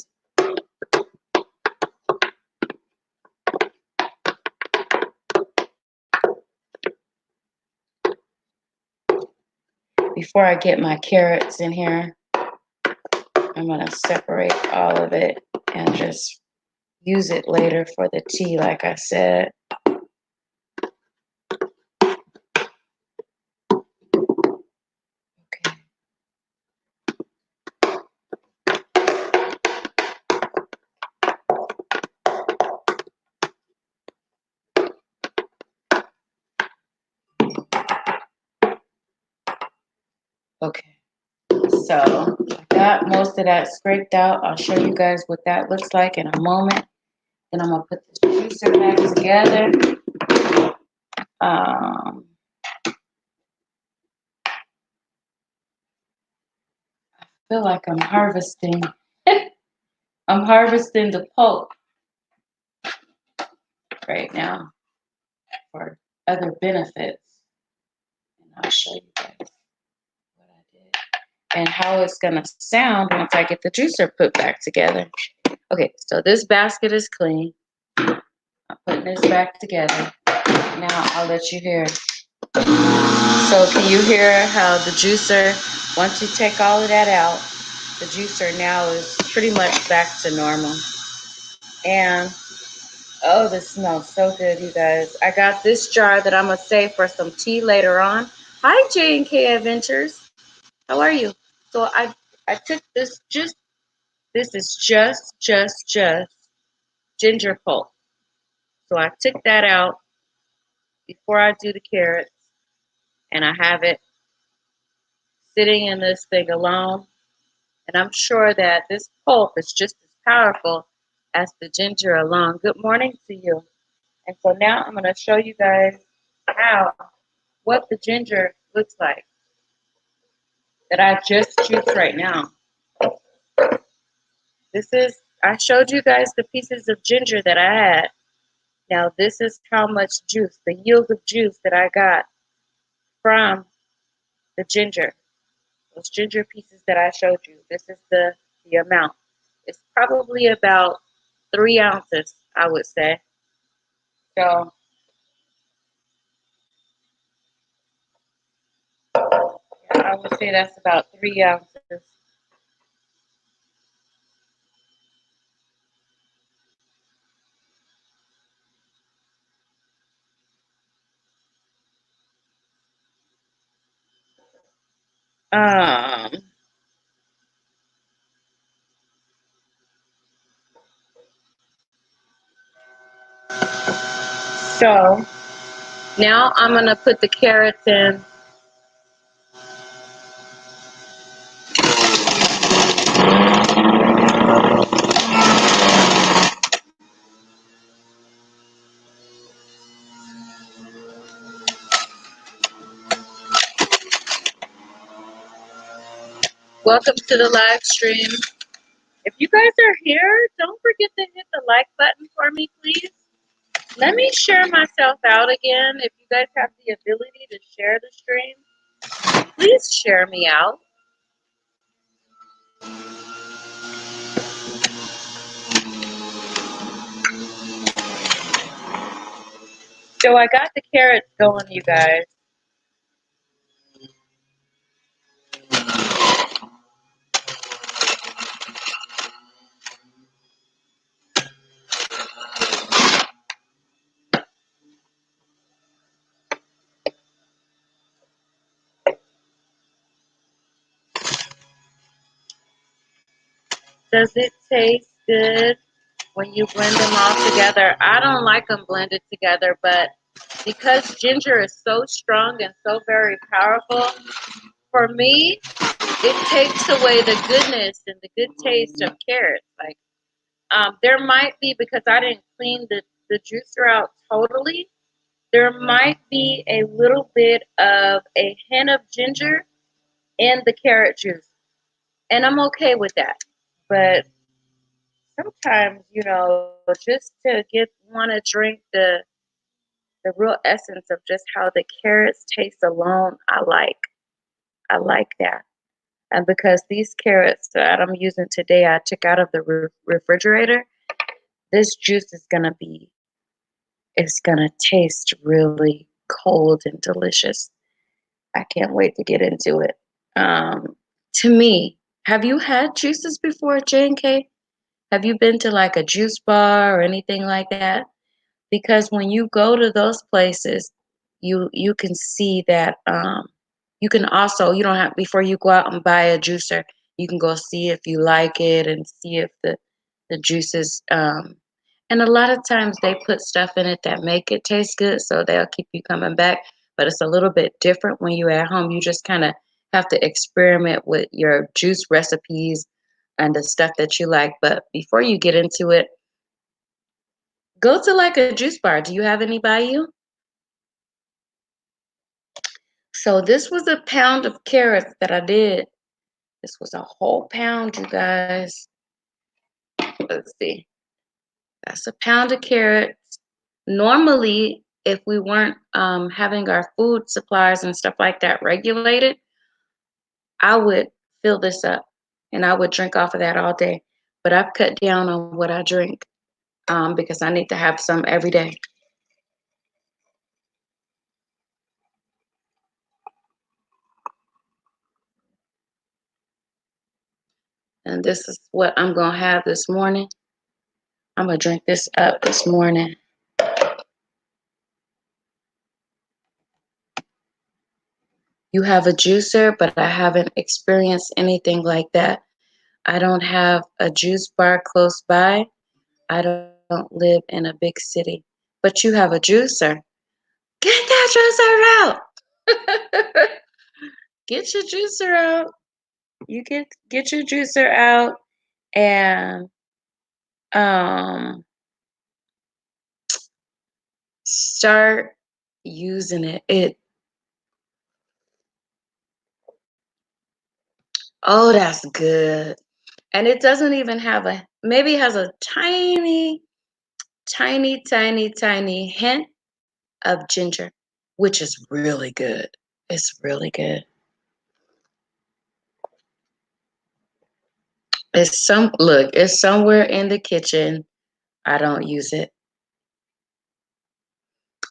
Before I get my carrots in here, I'm gonna separate all of it and just use it later for the tea, like I said. Okay. Okay. So I got most of that scraped out. I'll show you guys what that looks like in a moment. Then I'm gonna put the juicer back together. I feel like I'm harvesting. I'm harvesting the pulp right now for other benefits. And I'll show you guys what I did. and how it's gonna sound once I get the juicer put back together. Okay, so this basket is clean. I'm putting this back together. Now I'll let you hear. So can you hear how the juicer, once you take all of that out, the juicer now is pretty much back to normal. And oh, this smells so good, you guys. I got this jar that I'm gonna save for some tea later on. Hi, J&K Adventures. How are you? So I took this just this is just ginger pulp. So I took that out before I do the carrots, and I have it sitting in this thing alone. And I'm sure that this pulp is just as powerful as the ginger alone. Good morning to you. And so now I'm going to show you guys how, what the ginger looks like that I just juiced right now. I showed you guys the pieces of ginger that I had. Now this is how much juice, the yield of juice that I got from the ginger. Those ginger pieces that I showed you. This is the amount. It's probably about 3 ounces, I would say. So yeah, I would say that's about 3 ounces. Um, so now I'm gonna put the carrots in. Welcome to the live stream. If you guys are here, don't forget to hit the like button for me, please. Let me share myself out again. If you guys have the ability to share the stream, please share me out. So I got the carrots going, you guys. Does it taste good when you blend them all together? I don't like them blended together, but because ginger is so strong and so very powerful, for me, it takes away the goodness and the good taste of carrots. Like, there might be, because I didn't clean the juicer out totally, there might be a little bit of a hint of ginger in the carrot juice. And I'm okay with that. But sometimes, just to get want to drink the real essence of just how the carrots taste alone, I like that. And because these carrots that I'm using today, I took out of the refrigerator, this juice is gonna be, it's gonna taste really cold and delicious. I can't wait to get into it. Um, to me, have you had juices before, J and K? Have you been to like a juice bar or anything like that? Because when you go to those places, you can see that you can also, you don't have, before you go out and buy a juicer, you can go see if you like it and see if the juices and a lot of times they put stuff in it that make it taste good, so they'll keep you coming back. But it's a little bit different when you're at home. You just kind of have to experiment with your juice recipes and the stuff that you like. But before you get into it, go to like a juice bar. Do you have any by you? So this was a pound of carrots that I did. This was a whole pound, you guys. Let's see. That's a pound of carrots. Normally, if we weren't having our food supplies and stuff like that regulated, I would fill this up. And I would drink off of that all day. But I've cut down on what I drink because I need to have some every day. And this is what I'm going to have this morning. I'm going to drink this up this morning. You have a juicer, but I haven't experienced anything like that. I don't have a juice bar close by. I don't live in a big city. But you have a juicer. Get that juicer out. Get your juicer out. You get your juicer out and um start using it. Oh, that's good. And it doesn't even have maybe it has a tiny, tiny, tiny, tiny hint of ginger, which is really good. It's really good. It's somewhere in the kitchen. I don't use it.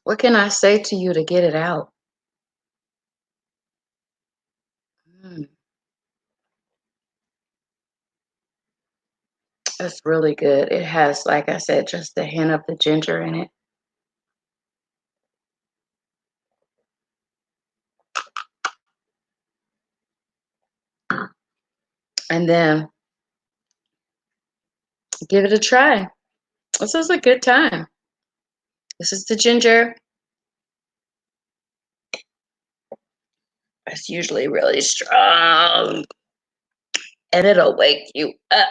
What can I say to you to get it out? Mm, it's really good. It has, like I said, just a hint of the ginger in it. And then give it a try. This is a good time. This is the ginger. It's usually really strong and it'll wake you up.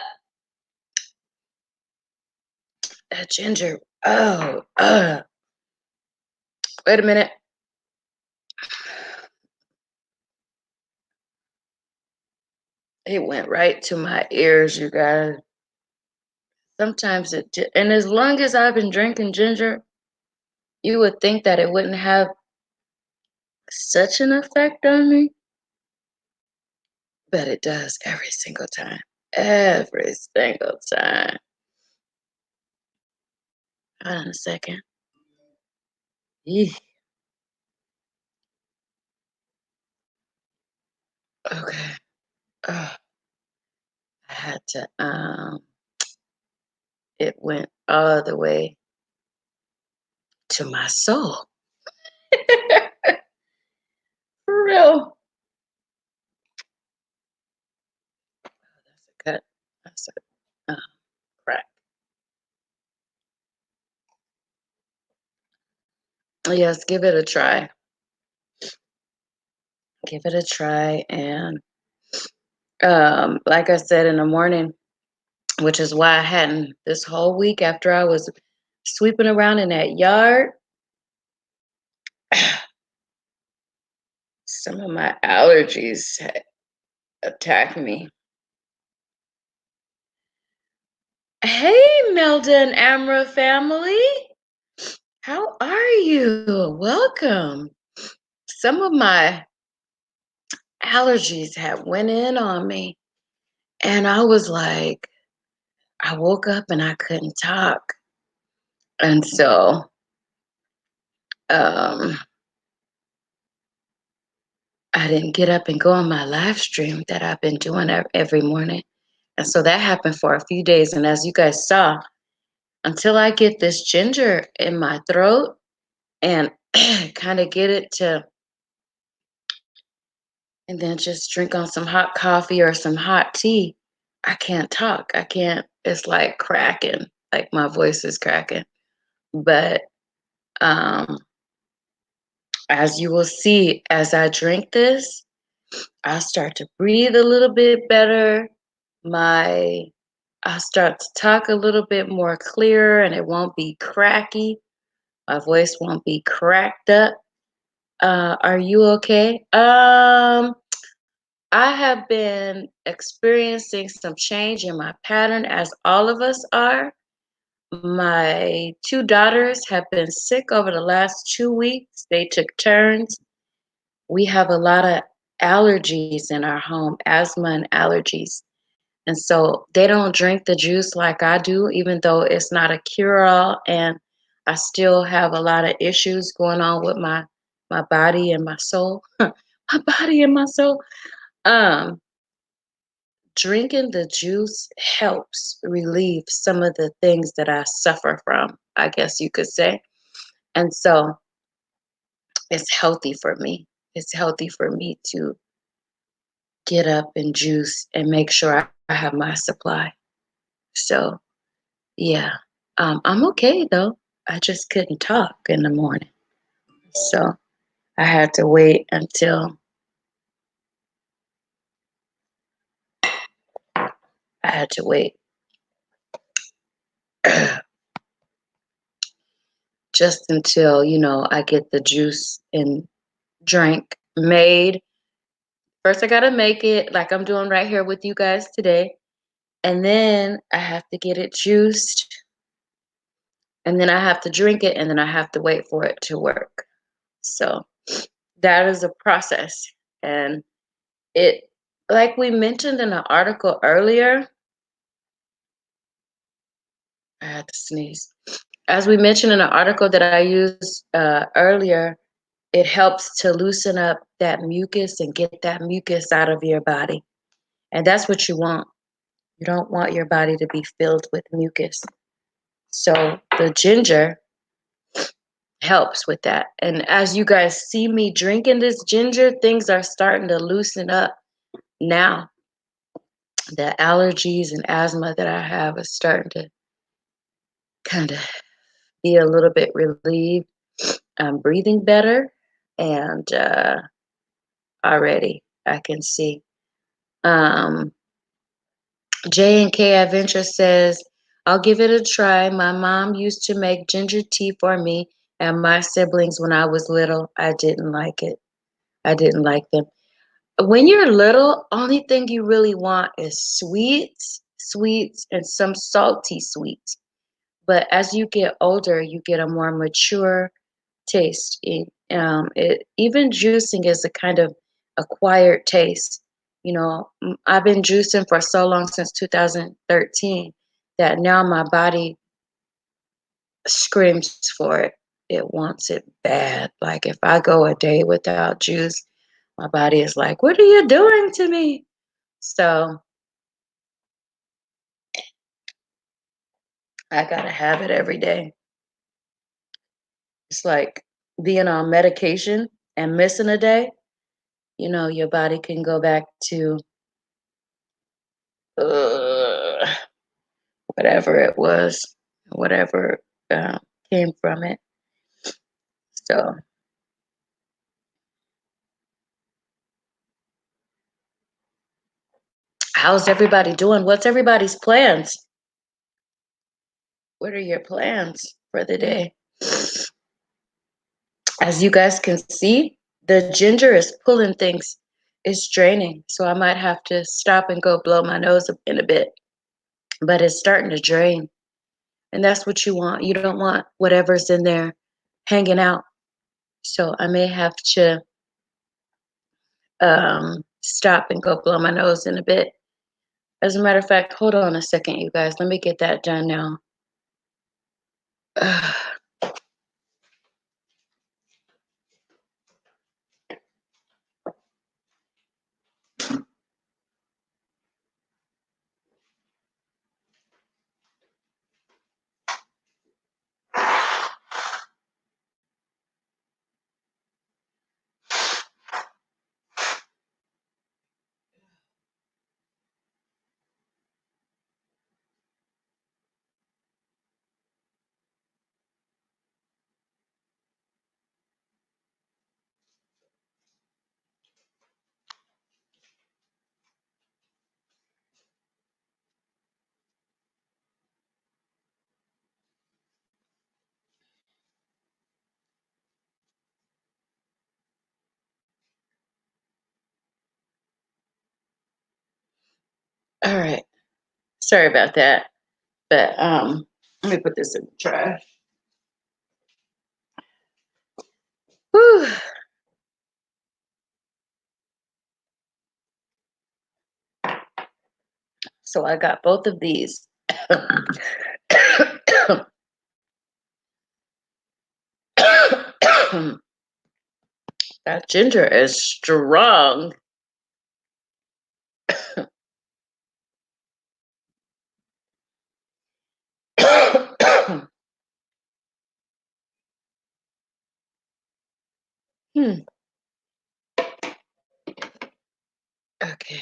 That ginger. Oh, wait a minute. It went right to my ears, you guys. Sometimes and as long as I've been drinking ginger, you would think that it wouldn't have such an effect on me, but it does every single time. Every single time. Hold on a second. Eeh. Okay. Oh, I had to it went all the way to my soul. For real. Oh, that's a cut. That's a crack. Yes, give it a try. Give it a try. And like I said in the morning, which is why I hadn't this whole week after I was sweeping around in that yard, some of my allergies had attacked me. Hey, Melda and Amra family. How are you? Welcome. Some of my allergies had went in on me and I was like, I woke up and I couldn't talk. And so um I didn't get up and go on my live stream that I've been doing every morning. And so that happened for a few days. And as you guys saw, until I get this ginger in my throat and kind of get it to, and then just drink on some hot coffee or some hot tea, I can't talk. I can't, it's like cracking, like my voice is cracking. But um, as you will see, as I drink this, I start to breathe a little bit better. I start to talk a little bit more clear and it won't be cracky. My voice won't be cracked up. Are you okay? I have been experiencing some change in my pattern as all of us are. My two daughters have been sick over the last 2 weeks. They took turns. We have a lot of allergies in our home, asthma and allergies. And so they don't drink the juice like I do, even though it's not a cure-all. And I still have a lot of issues going on with my body and my soul. My body and my soul. Um, Drinking the juice helps relieve some of the things that I suffer from, I guess you could say. And so it's healthy for me. It's healthy for me to get up and juice and make sure I have my supply. So, yeah, I'm okay though. I just couldn't talk in the morning. So I had to wait until I had to wait just until, I get the juice and drink made. First, I gotta make it like I'm doing right here with you guys today. And then I have to get it juiced. And then I have to drink it. And then I have to wait for it to work. So that is a process. And it, like we mentioned in an article earlier, I had to sneeze. As we mentioned in an article that I used earlier, it helps to loosen up that mucus and get that mucus out of your body. And that's what you want. You don't want your body to be filled with mucus. So the ginger helps with that. And as you guys see me drinking this ginger, things are starting to loosen up now. The allergies and asthma that I have is starting to kind of be a little bit relieved. I'm breathing better, and already I can see. Um, J and K Adventure says, I'll give it a try. My mom used to make ginger tea for me and my siblings when I was little. I didn't like it. I didn't like them. When you're little, only thing you really want is sweets, and some salty sweets. But as you get older, you get a more mature taste. Even juicing is a kind of acquired taste. I've been juicing for so long since 2013 that now my body screams for it. It wants it bad. Like if I go a day without juice, my body is like, "What are you doing to me?" So I gotta have it every day. It's like being on medication and missing a day. Your body can go back to uh, whatever it was, whatever uh, came from it. So, how's everybody doing? What's everybody's plans? What are your plans for the day? As you guys can see, the ginger is pulling things. It's draining. So I might have to stop and go blow my nose in a bit. But it's starting to drain. And that's what you want. You don't want whatever's in there hanging out. So I may have to stop and go blow my nose in a bit. As a matter of fact, hold on a second, you guys. Let me get that done now. All right. Sorry about that. But let me put this in the trash. Whew. So I got both of these. That ginger is strong. Hmm. Okay.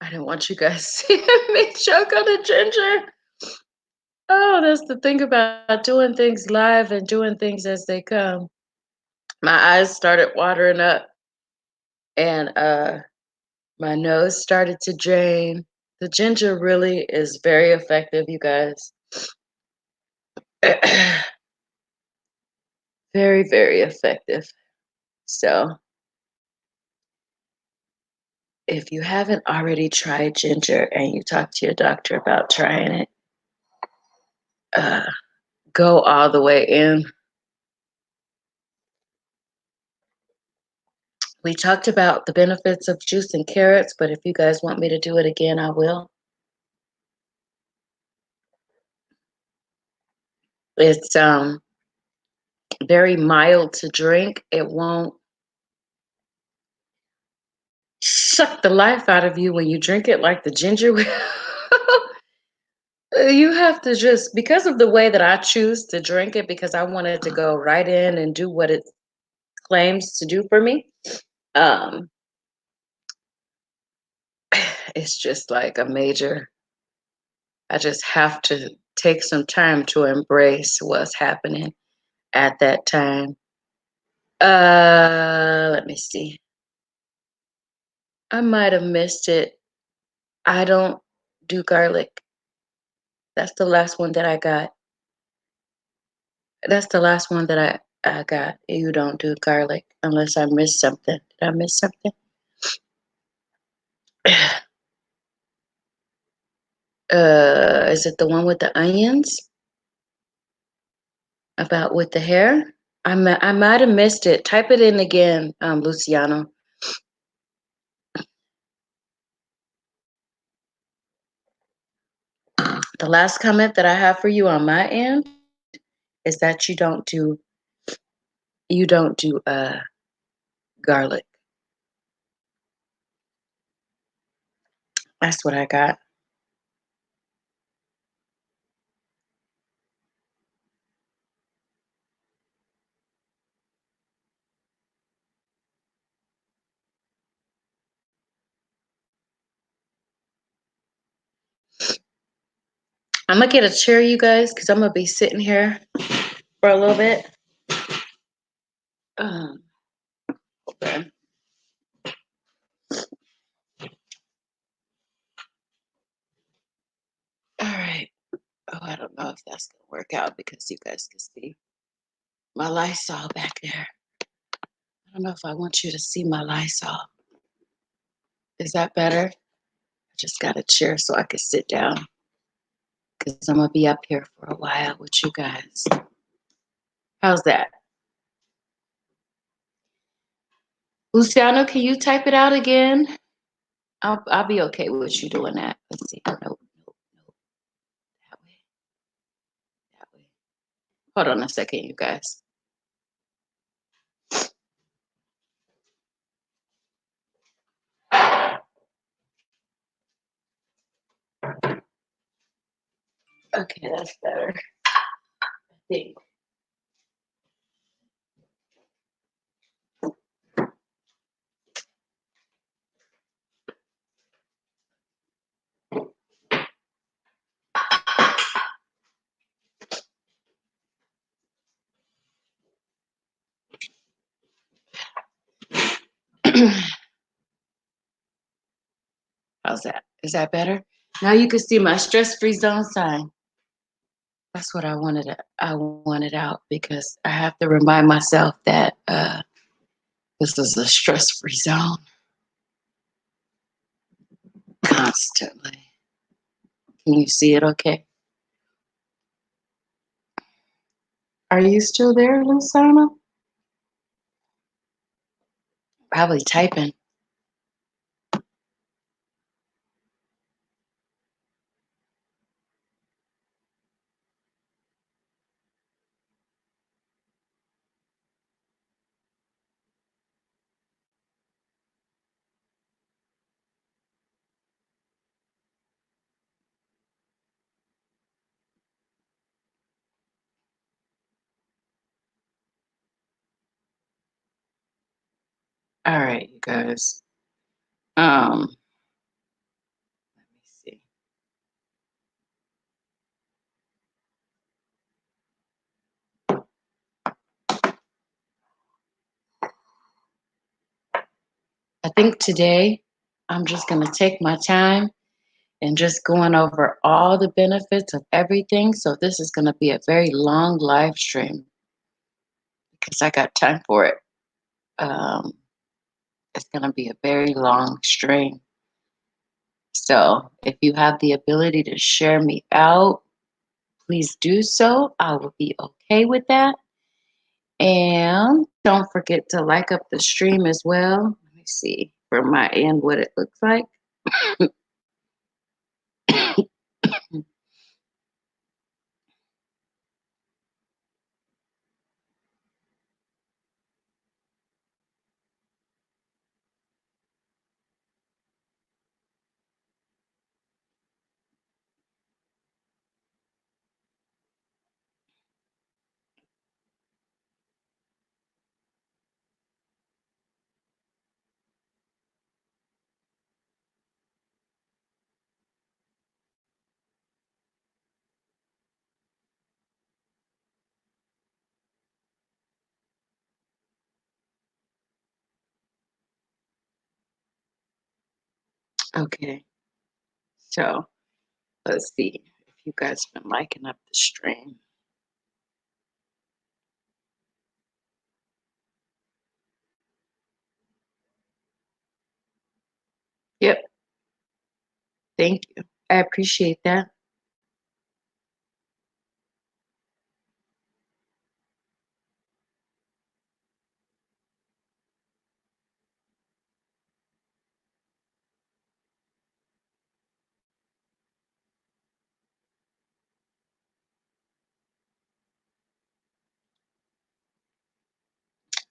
I didn't want you guys seeing me choke on the ginger. Oh, that's the thing about doing things live and doing things as they come. My eyes started watering up and my nose started to drain. The ginger really is very effective, you guys. Very, very effective. So, if you haven't already tried ginger and you talk to your doctor about trying it, uh, go all the way in. We talked about the benefits of juicing carrots, but if you guys want me to do it again, I will. It's very mild to drink. It won't suck the life out of you when you drink it like the ginger will. You have to just, because of the way that I choose to drink it, because I want it to go right in and do what it claims to do for me. Um, it's just like a major, I just have to take some time to embrace what's happening at that time. Let me see. I might have missed it. I don't do garlic. That's the last one that I got. That's the last one that I got. You don't do garlic unless I missed something. Did I miss something? Is it the one with the onions? About with the hair? I might have missed it. Type it in again, Luciano. The last comment that I have for you on my end is that you don't do garlic. That's what I got. I'm gonna get a chair, you guys, because I'm gonna be sitting here for a little bit. Um, okay. All right. Oh, I don't know if that's gonna work out because you guys can see my Lysol back there. I don't know if I want you to see my Lysol. Is that better? I just got a chair so I can sit down because I'm gonna be up here for a while with you guys. How's that? Luciano, can you type it out again? I'll be okay with you doing that. Let's see. No, that way, that way. Hold on a second, you guys. Okay, that's better. I think. How's that? Is that better? Now you can see my stress-free zone sign. That's what I wanted. I wanted out because I have to remind myself that this is a stress-free zone constantly. Can you see it? Okay. Are you still there, Lusana? Probably typing. All right, you guys. Let me see. I think today I'm just going to take my time and just going over all the benefits of everything. So this is going to be a very long live stream because I got time for it. Um, it's going to be a very long stream. So if you have the ability to share me out, please do so. I will be okay with that. And don't forget to like up the stream as well. Let me see from my end what it looks like. Okay, so let's see if you guys been liking up the stream. Yep, thank you. I appreciate that.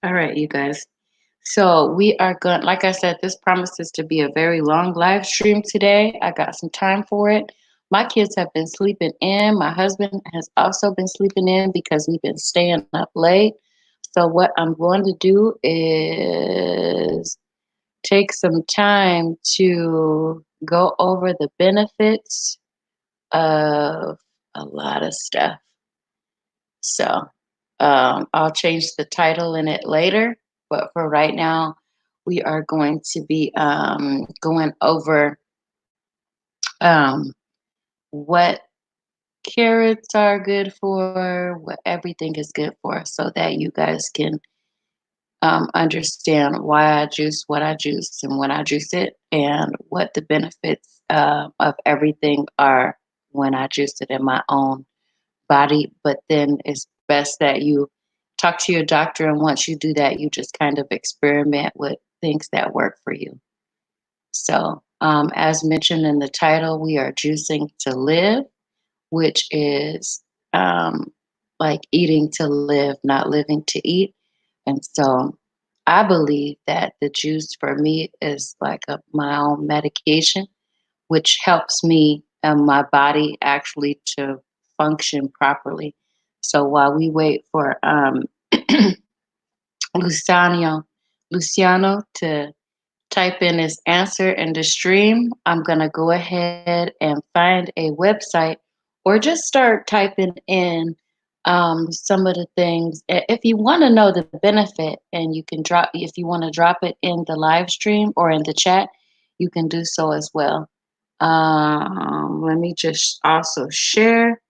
All right, you guys. So we are going, like I said, this promises to be a very long live stream today. I got some time for it. My kids have been sleeping in. My husband has also been sleeping in because we've been staying up late. So what I'm going to do is take some time to go over the benefits of a lot of stuff. So I'll change the title in it later, but for right now, we are going to be going over um, what carrots are good for, what everything is good for, so that you guys can understand why I juice what I juice and when I juice it, and what the benefits of everything are when I juice it in my own body. But then it's best that you talk to your doctor, and once you do that, you just kind of experiment with things that work for you. So as mentioned in the title, we are juicing to live, which is um, like eating to live, not living to eat. And so I believe that the juice for me is like my own medication, which helps me and my body actually to function properly. So while we wait for Luciano, Luciano to type in his answer in the stream, I'm going to go ahead and find a website or just start typing in some of the things. If you want to know the benefit, and you can drop, if you want to drop it in the live stream or in the chat, you can do so as well. Let me just also share.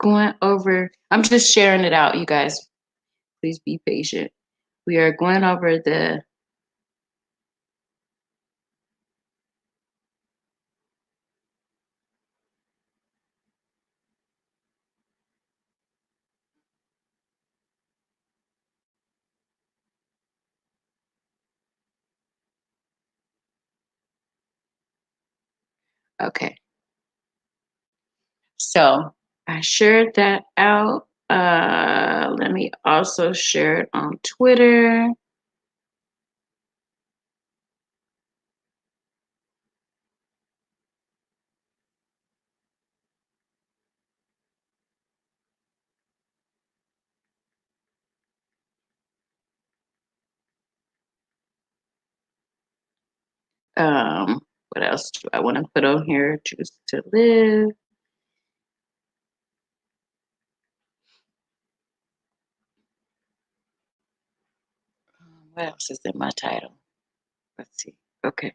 Going over, I'm just sharing it out, you guys. Please be patient. We are going over the Okay. So I shared that out. Let me also share it on Twitter. What else do I want to put on here? Choose to live. What else is in my title? Let's see. Okay.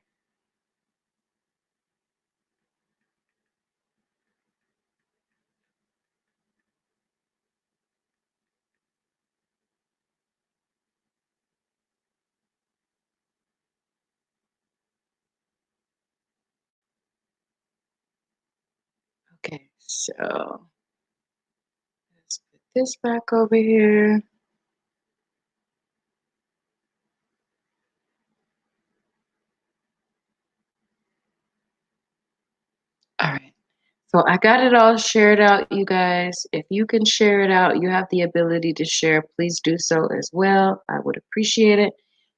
Okay. So let's put this back over here. All right. So I got it all shared out, you guys. If you can share it out, you have the ability to share. Please do so as well. I would appreciate it.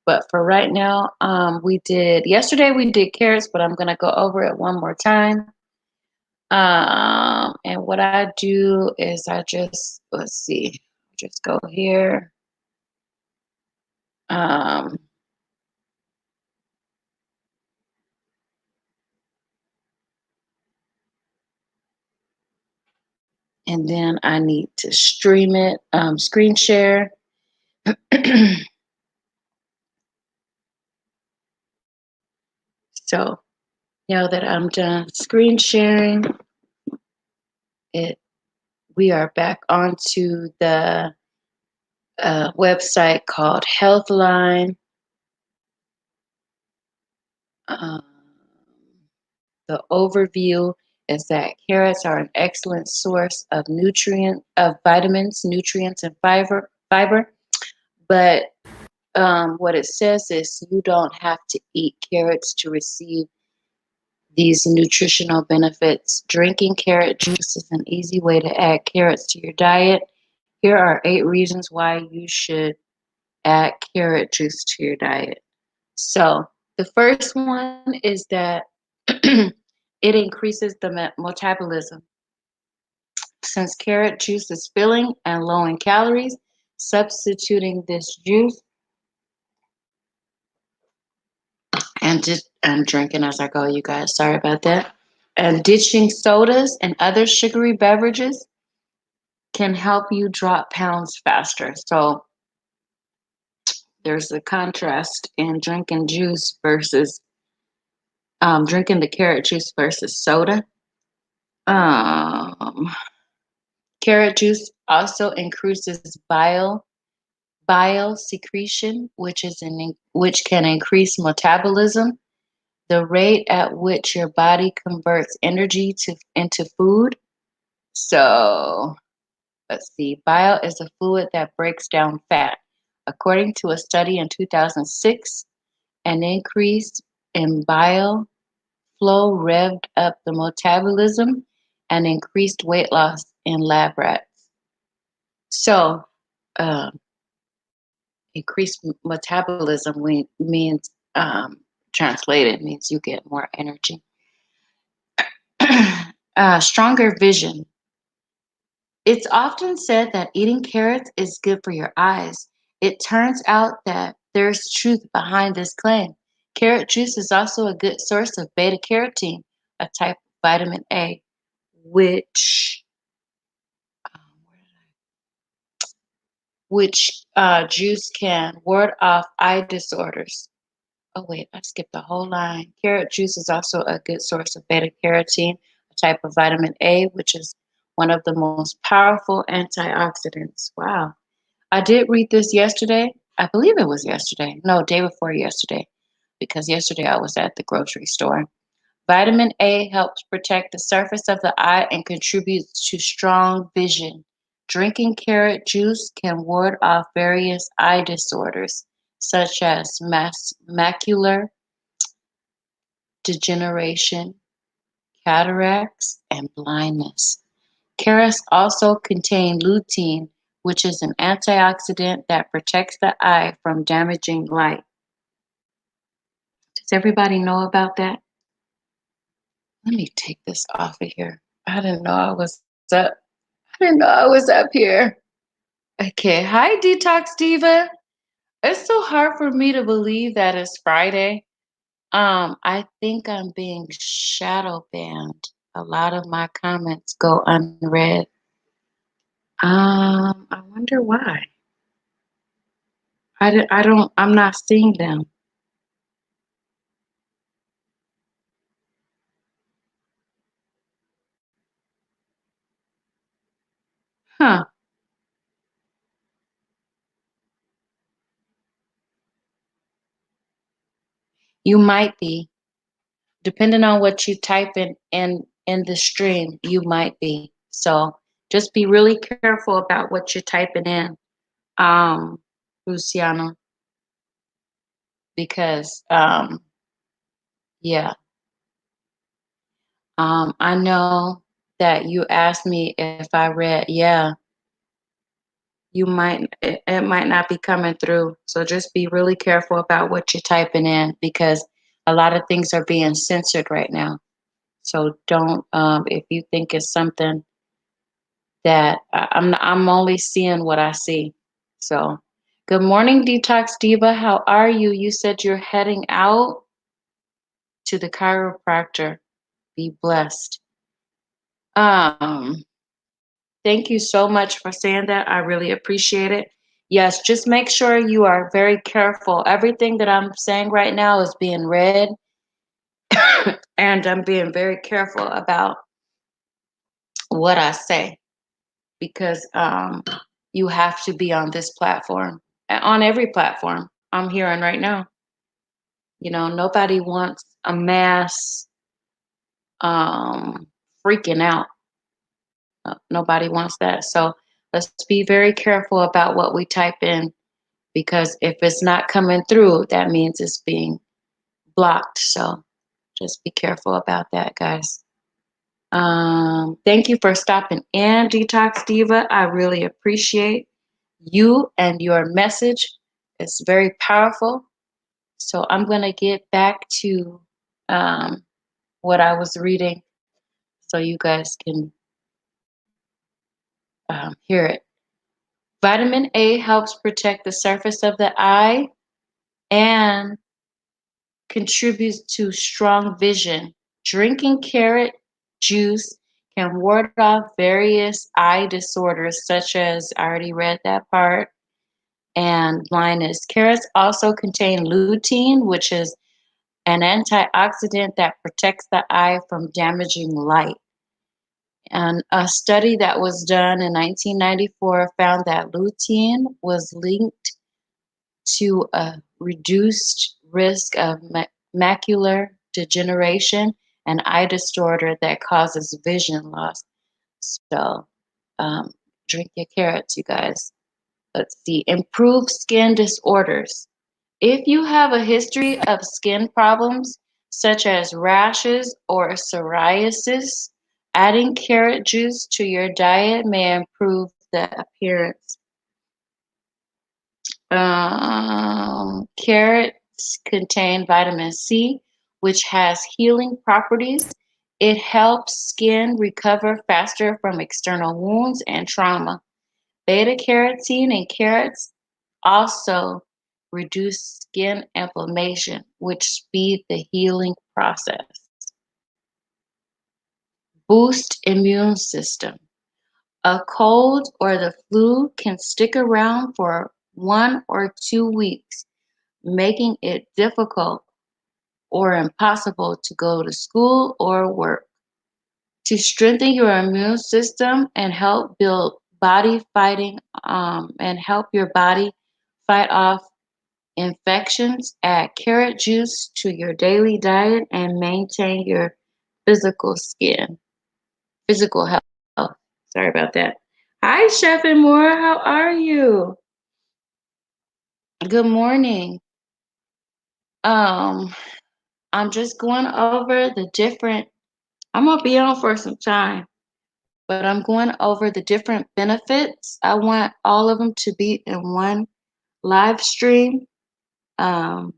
But for right now, yesterday we did carrots, but I'm gonna go over it one more time. And what I do is let's see, just go here. Um, and then I need to stream it, screen share. So now that I'm done screen sharing it, we are back onto the website called Healthline. Um, the overview is that carrots are an excellent source of vitamins, nutrients, and fiber. But what it says is you don't have to eat carrots to receive these nutritional benefits. Drinking carrot juice is an easy way to add carrots to your diet. Here are 8 reasons why you should add carrot juice to your diet. So, the first one is that it increases the metabolism. Since carrot juice is filling and low in calories, substituting this juice I'm drinking as I go, you guys. Sorry about that. And ditching sodas and other sugary beverages can help you drop pounds faster. So there's a contrast in drinking juice versus drinking the carrot juice versus soda. Um, Carrot juice also increases bile secretion, which can increase metabolism, the rate at which your body converts energy into food. So let's see. Bile is a fluid that breaks down fat. According to a study in 2006, an increase in bile flow revved up the metabolism and increased weight loss in lab rats. So, uh, increased metabolism means, translated, means you get more energy. Stronger vision. It's often said that eating carrots is good for your eyes. It turns out that there's truth behind this claim. Carrot juice is also a good source of beta carotene, a type of vitamin A, which juice can ward off eye disorders. Oh wait, I skipped the whole line. Carrot juice is also a good source of beta carotene, a type of vitamin A, which is one of the most powerful antioxidants. Wow. I did read this yesterday. I believe it was yesterday. No, day before yesterday, because yesterday I was at the grocery store. Vitamin A helps protect the surface of the eye and contributes to strong vision. Drinking carrot juice can ward off various eye disorders, such as macular degeneration, cataracts, and blindness. Carrots also contain lutein, which is an antioxidant that protects the eye from damaging light. Does everybody know about that? Let me take this off of here. I didn't know I was up. I didn't know I was up here. Okay. Hi, Detox Diva. It's so hard for me to believe that it's Friday. I think I'm being shadow banned. A lot of my comments go unread. I wonder why. I'm not seeing them. Huh. You might be, depending on what you type in the stream, you might be. So just be really careful about what you're typing in, Luciano, because yeah. I know that you asked me if I read, yeah, it might not be coming through. So just be really careful about what you're typing in because a lot of things are being censored right now. So don't, if you think it's something that I'm only seeing what I see. So good morning, Detox Diva. How are you? You said you're heading out to the chiropractor. Be blessed. Um, Thank you so much for saying that. I really appreciate it. Yes, just make sure you are very careful. Everything that I'm saying right now is being read, and I'm being very careful about what I say because you have to be on this platform, on every platform I'm hearing right now. You know, nobody wants a mass um, freaking out. Nobody wants that. So let's be very careful about what we type in because if it's not coming through, that means it's being blocked. So just be careful about that, guys. Thank you for stopping in, Detox Diva. I really appreciate you and your message. It's very powerful. So I'm going to get back to um, what I was reading so you guys can hear it. Vitamin A helps protect the surface of the eye and contributes to strong vision. Drinking carrot juice can ward off various eye disorders, such as, I already read that part, and blindness. Carrots also contain lutein, which is an antioxidant that protects the eye from damaging light. And a study that was done in 1994 found that lutein was linked to a reduced risk of macular degeneration and eye disorder that causes vision loss. So, um, drink your carrots, you guys. Let's see. Improve skin disorders. If you have a history of skin problems, such as rashes or psoriasis, adding carrot juice to your diet may improve the appearance. Carrots contain vitamin C, which has healing properties. It helps skin recover faster from external wounds and trauma. Beta carotene in carrots also reduce skin inflammation, which speed the healing process. Boost immune system. A cold or the flu can stick around for 1 or 2 weeks, making it difficult or impossible to go to school or work. To strengthen your immune system and help build body fighting and help your body fight off infections, add carrot juice to your daily diet and maintain your physical health. Sorry about that. Hi, Chef and Moore. How are you? Good morning. Um, I'm just going over the different I'm gonna be on for some time, but I'm going over the different benefits. I want all of them to be in one live stream. Um,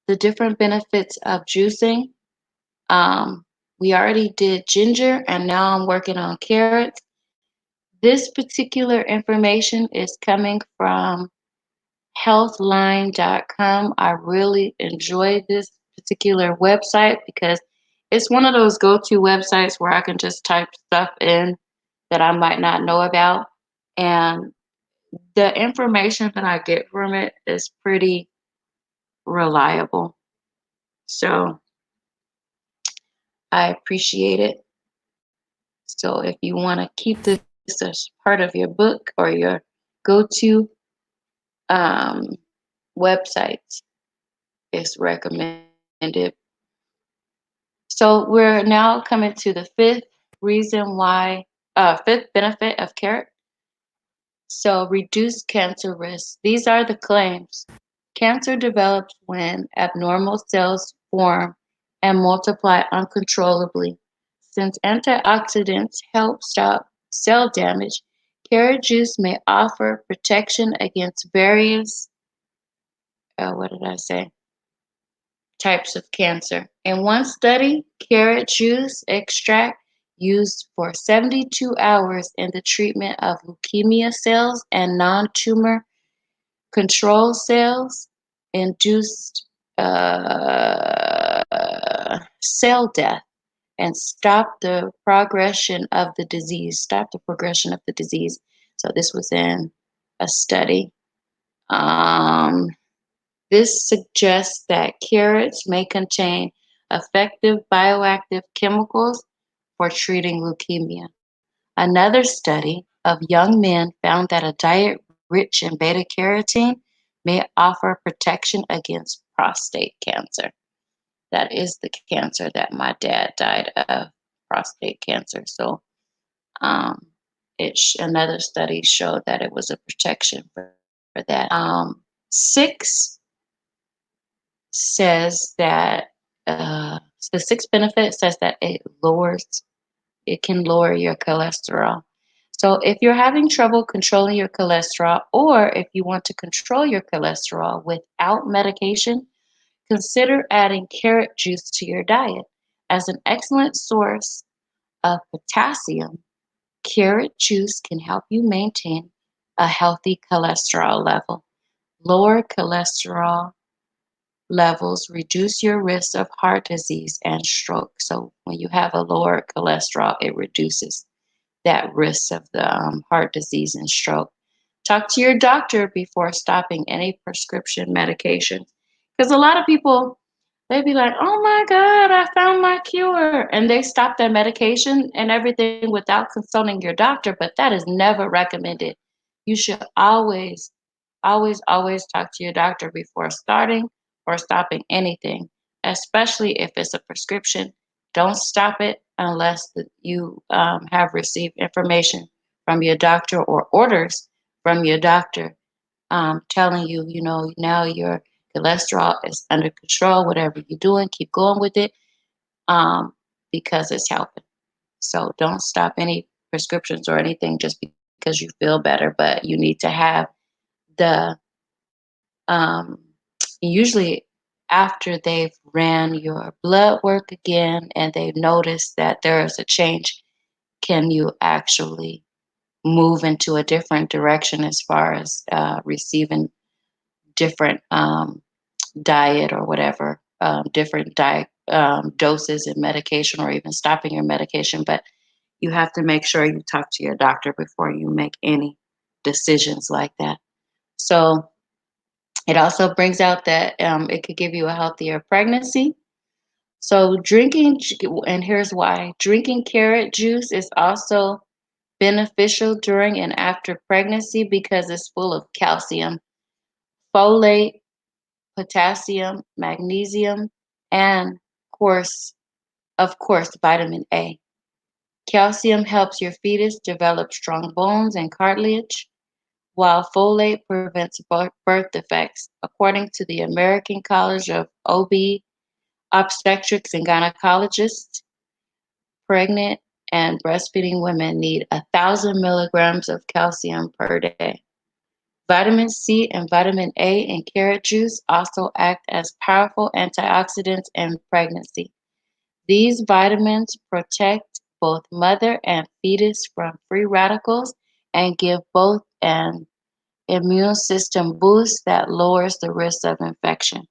the different benefits of juicing. Um, we already did ginger, and now I'm working on carrots. This particular information is coming from healthline.com. I really enjoy this particular website because it's one of those go-to websites where I can just type stuff in that I might not know about. And the information that I get from it is pretty reliable. So I appreciate it. So if you want to keep this as part of your book or your go-to um, website, it's recommended. So we're now coming to the fifth benefit of carrot. So reduce cancer risk. These are the claims. Cancer develops when abnormal cells form and multiply uncontrollably. Since antioxidants help stop cell damage, carrot juice may offer protection against various, what did I say? Types of cancer. In one study, carrot juice extract used for 72 hours in the treatment of leukemia cells and non-tumor control cells induced cell death and stopped the progression of the disease. Stop the progression of the disease. So this was in a study. Um, this suggests that carrots may contain effective bioactive chemicals for treating leukemia. Another study of young men found that a diet rich in beta carotene may offer protection against prostate cancer. That is the cancer that my dad died of, prostate cancer. So, um, another study showed that it was a protection for that. Six says that the sixth benefit says that it can lower your cholesterol. So if you're having trouble controlling your cholesterol, or if you want to control your cholesterol without medication, consider adding carrot juice to your diet. As an excellent source of potassium, carrot juice can help you maintain a healthy cholesterol level. Lower cholesterol levels reduce your risk of heart disease and stroke. So when you have a lower cholesterol, it reduces that risk of the heart disease and stroke. Talk to your doctor before stopping any prescription medications. Because a lot of people, they be like, oh my God, I found my cure. And they stop their medication and everything without consulting your doctor, but that is never recommended. You should always, always, always talk to your doctor before starting or stopping anything, especially if it's a prescription. Don't stop it unless you have received information from your doctor or orders from your doctor telling you, now your cholesterol is under control. Whatever you're doing, keep going with it um, because it's helping. So don't stop any prescriptions or anything just because you feel better, but you need to have the um, usually after they've ran your blood work again and they've noticed that there is a change, can you actually move into a different direction as far as receiving different diet or whatever, different diet doses and medication, or even stopping your medication. But you have to make sure you talk to your doctor before you make any decisions like that. So it also brings out that it could give you a healthier pregnancy. So and here's why: drinking carrot juice is also beneficial during and after pregnancy because it's full of calcium, folate, potassium, magnesium, and of course, vitamin A. Calcium helps your fetus develop strong bones and cartilage, while folate prevents birth defects. According to the American College of OB Obstetrics and Gynecologists, pregnant and breastfeeding women need 1,000 milligrams of calcium per day. Vitamin C and vitamin A in carrot juice also act as powerful antioxidants in pregnancy. These vitamins protect both mother and fetus from free radicals and give both an immune system boost that lowers the risk of infection.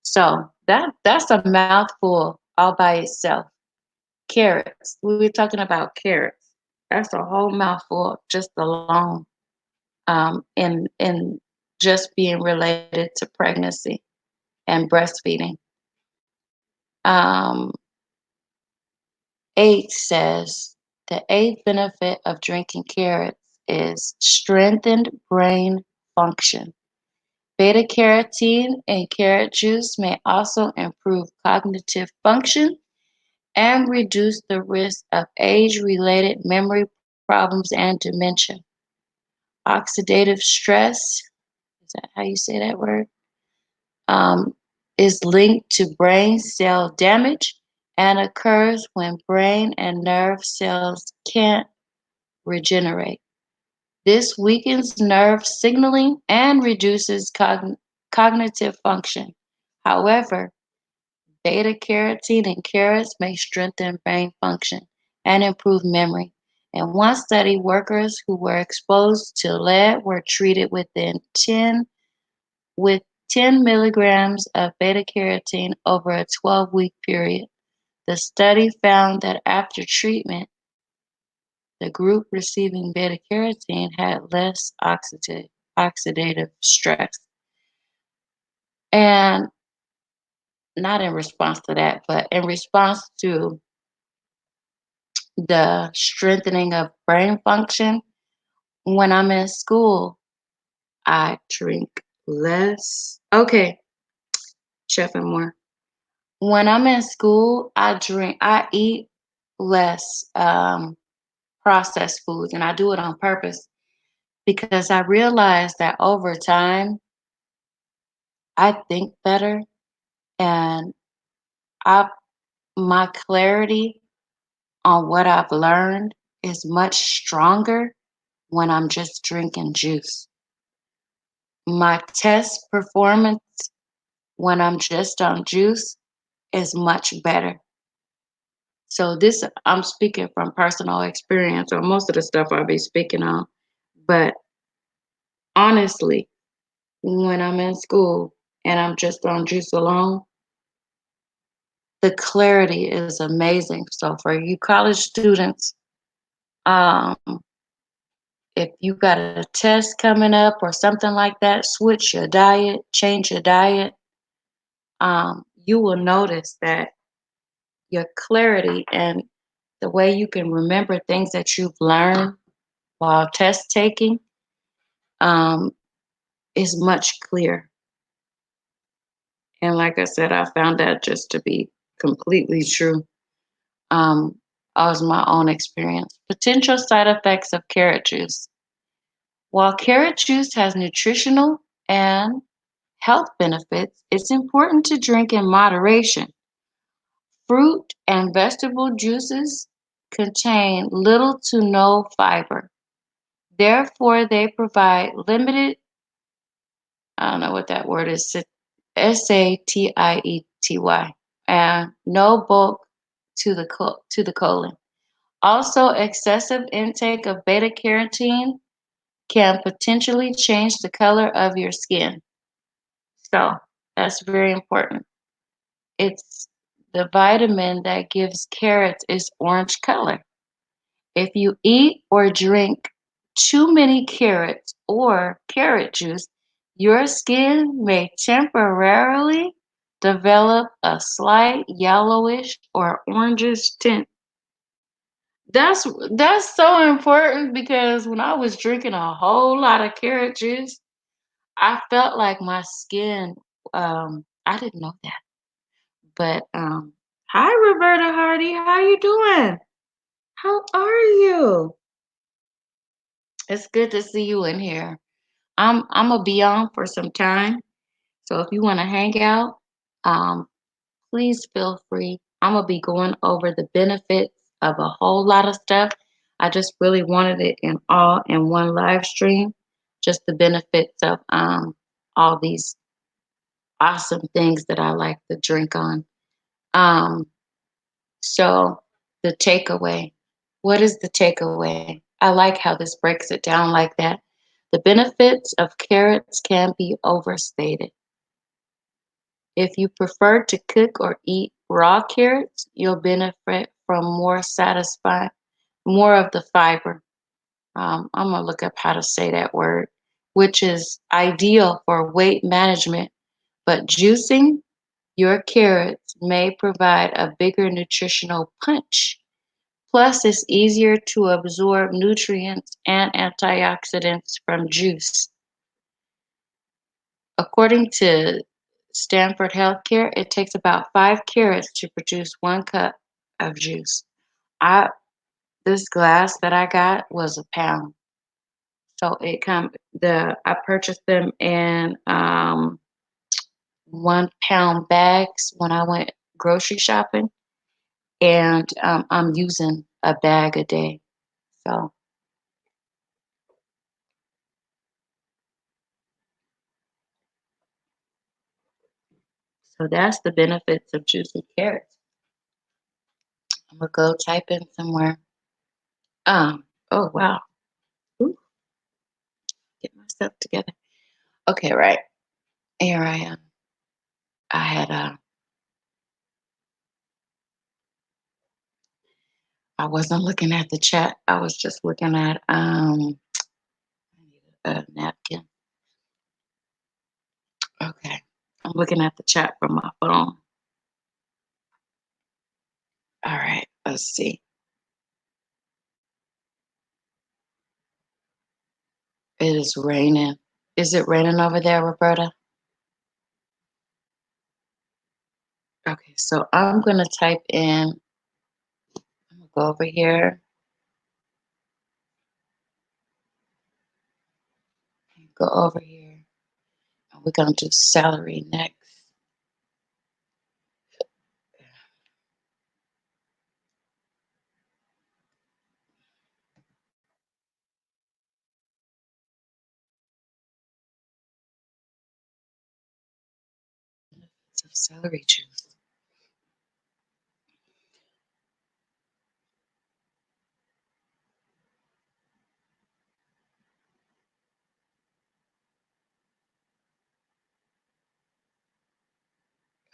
So that's a mouthful all by itself. Carrots. We were talking about carrots. That's a whole mouthful just alone, in just being related to pregnancy and breastfeeding. Um, 8 says the eighth benefit of drinking carrots is strengthened brain function. Beta carotene in carrot juice may also improve cognitive function and reduce the risk of age related memory problems and dementia. Oxidative stress, is that how you say that word? Um, is linked to brain cell damage and occurs when brain and nerve cells can't regenerate. This weakens nerve signaling and reduces cognitive function. However, beta carotene in carrots may strengthen brain function and improve memory. In one study, workers who were exposed to lead were treated with 10 milligrams of beta carotene over a 12-week period. The study found that after treatment, the group receiving beta carotene had less oxidative stress. And not in response to that, but in response to the strengthening of brain function, when I'm in school, I drink less. Okay, Chef and more. When I'm in school, I eat less processed foods, and I do it on purpose because I realize that over time, I think better and I my clarity on what I've learned is much stronger when I'm just drinking juice. My test performance when I'm just on juice is much better. So this I'm speaking from personal experience, or most of the stuff I'll be speaking on. But honestly, when I'm in school and I'm just on juice alone, the clarity is amazing. So for you college students, um, if you got a test coming up or something like that, switch your diet, change your diet. You will notice that your clarity and the way you can remember things that you've learned while test taking um, is much clearer. And like I said, I found that just to be completely true. Um, as my own experience. Potential side effects of carrot juice. While carrot juice has nutritional and health benefits, it's important to drink in moderation. Fruit and vegetable juices contain little to no fiber. Therefore, they provide limited, I don't know what that word is, satiety, and no bulk to the colon. Also, excessive intake of beta carotene can potentially change the color of your skin. So, that's very important. It's the vitamin that gives carrots its orange color. If you eat or drink too many carrots or carrot juice, your skin may temporarily develop a slight yellowish or orangish tint. That's so important because when I was drinking a whole lot of carrot juice, I felt like my skin. I didn't know that, but hi Roberta Hardy, how you doing? How are you? It's good to see you in here. I'm gonna be on for some time, so if you want to hang out, um, please feel free. I'm gonna be going over the benefits of a whole lot of stuff. I just really wanted it in all in one live stream, just the benefits of all these awesome things that I like to drink on. Um, so the takeaway, what is the takeaway? I like how this breaks it down like that. The benefits of carrots can be overstated. If you prefer to cook or eat raw carrots, you'll benefit from more of the fiber. I'm gonna look up how to say that word, which is ideal for weight management. But juicing your carrots may provide a bigger nutritional punch. Plus, it's easier to absorb nutrients and antioxidants from juice. According to Stanford Healthcare, it takes about 5 carrots to produce 1 cup of juice. I This glass that I got was a pound. So I purchased them in 1 pound bags when I went grocery shopping, and I'm using a bag a day. So so that's the benefits of juicy carrots. I'm gonna go type in somewhere. Oh wow. Ooh, get myself together. Okay, right. Here I am. I had I wasn't looking at the chat. I was just looking at I need a napkin. Okay. I'm looking at the chat from my phone. All right, let's see. It is raining. Is it raining over there, Roberta? Okay, so I'm gonna type in, I'm gonna go over here, go over here, and we're gonna do celery next. So celery juice.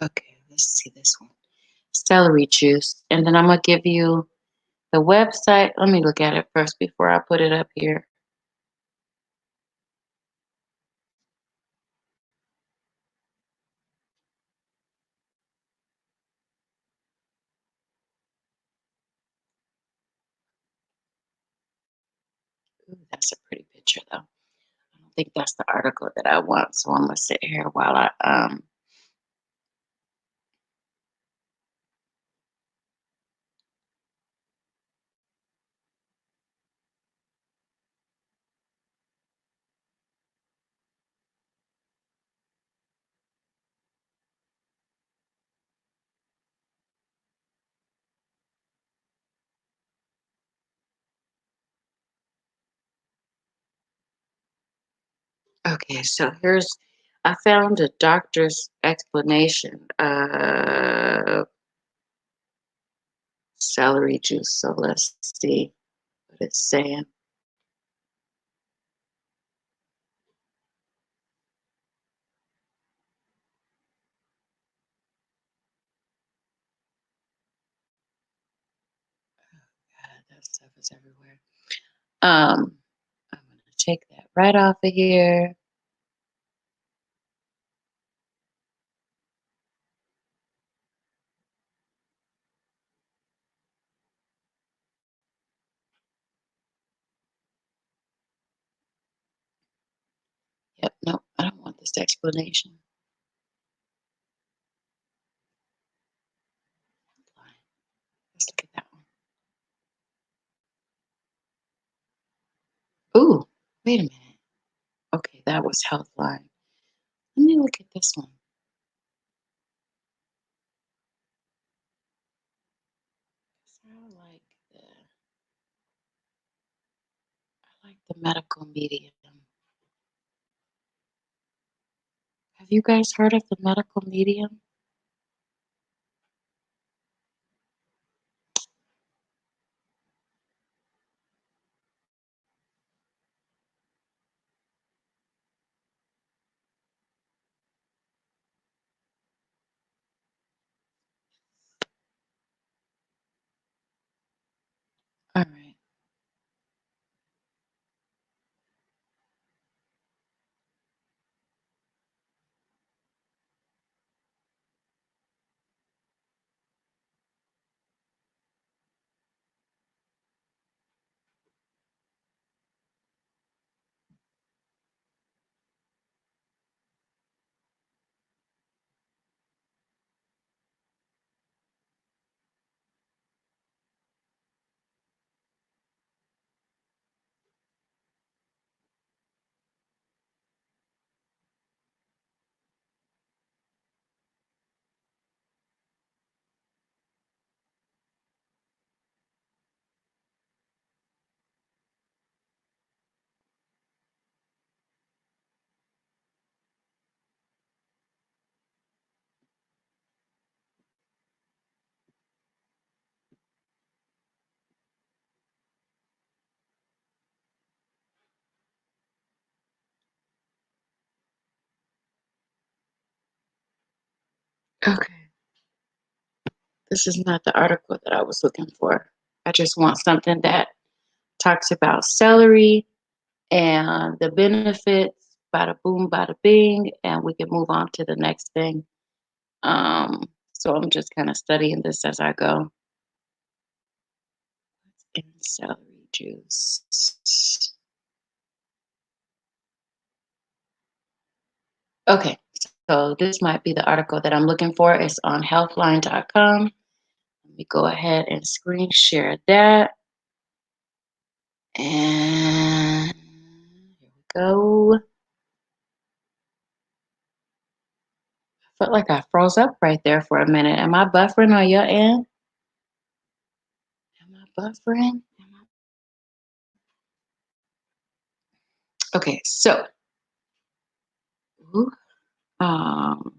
Okay, let's see this one. Celery juice. And then I'm gonna give you the website. Let me look at it first before I put it up here. Ooh, that's a pretty picture though. I don't think that's the article that I want, so I'm gonna sit here while I okay, so I found a doctor's explanation of celery juice. So let's see what it's saying. God, that stuff is everywhere. I'm gonna take that right off of here. Yep, no, I don't want this explanation. Let's look at that one. Ooh, wait a minute. Okay, that was Healthline. Let me look at this one. the medical medium. Have you guys heard of the medical medium? All right. Okay. This is not the article that I was looking for. I just want something that talks about celery and the benefits, bada boom, bada bing, and we can move on to the next thing. So I'm just kind of studying this as I go. In celery juice. Okay, so this might be the article that I'm looking for. It's on healthline.com. Let me go ahead and screen share that. And here we go. Felt like I froze up right there for a minute. Am I buffering on your end? Am I buffering? Okay, so ooh, um,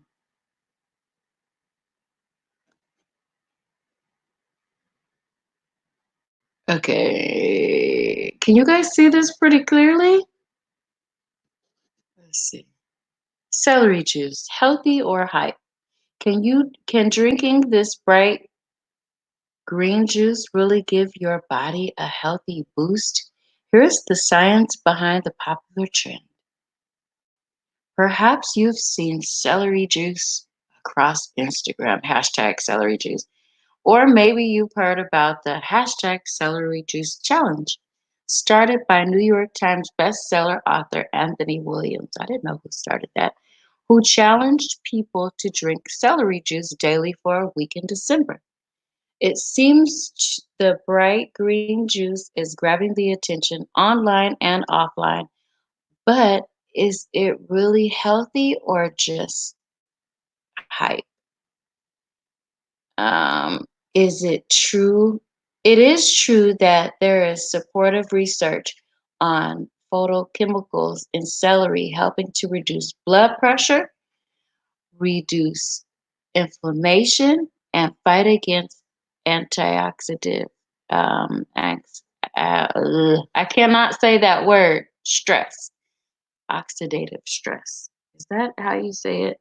okay. Can you guys see this pretty clearly? Let's see. Celery juice, healthy or hype? Can drinking this bright green juice really give your body a healthy boost? Here's the science behind the popular trend. Perhaps you've seen celery juice across Instagram, hashtag celery juice. Or maybe you've heard about the hashtag celery juice challenge, started by New York Times bestseller author Anthony Williams. I didn't know who started that, who challenged people to drink celery juice daily for a week in December. It seems the bright green juice is grabbing the attention online and offline, but is it really healthy or just hype? Um, is it true? It is true that there is supportive research on photochemicals in celery helping to reduce blood pressure, reduce inflammation, and fight against antioxidant. I cannot say that word. Stress, oxidative stress. Is that how you say it?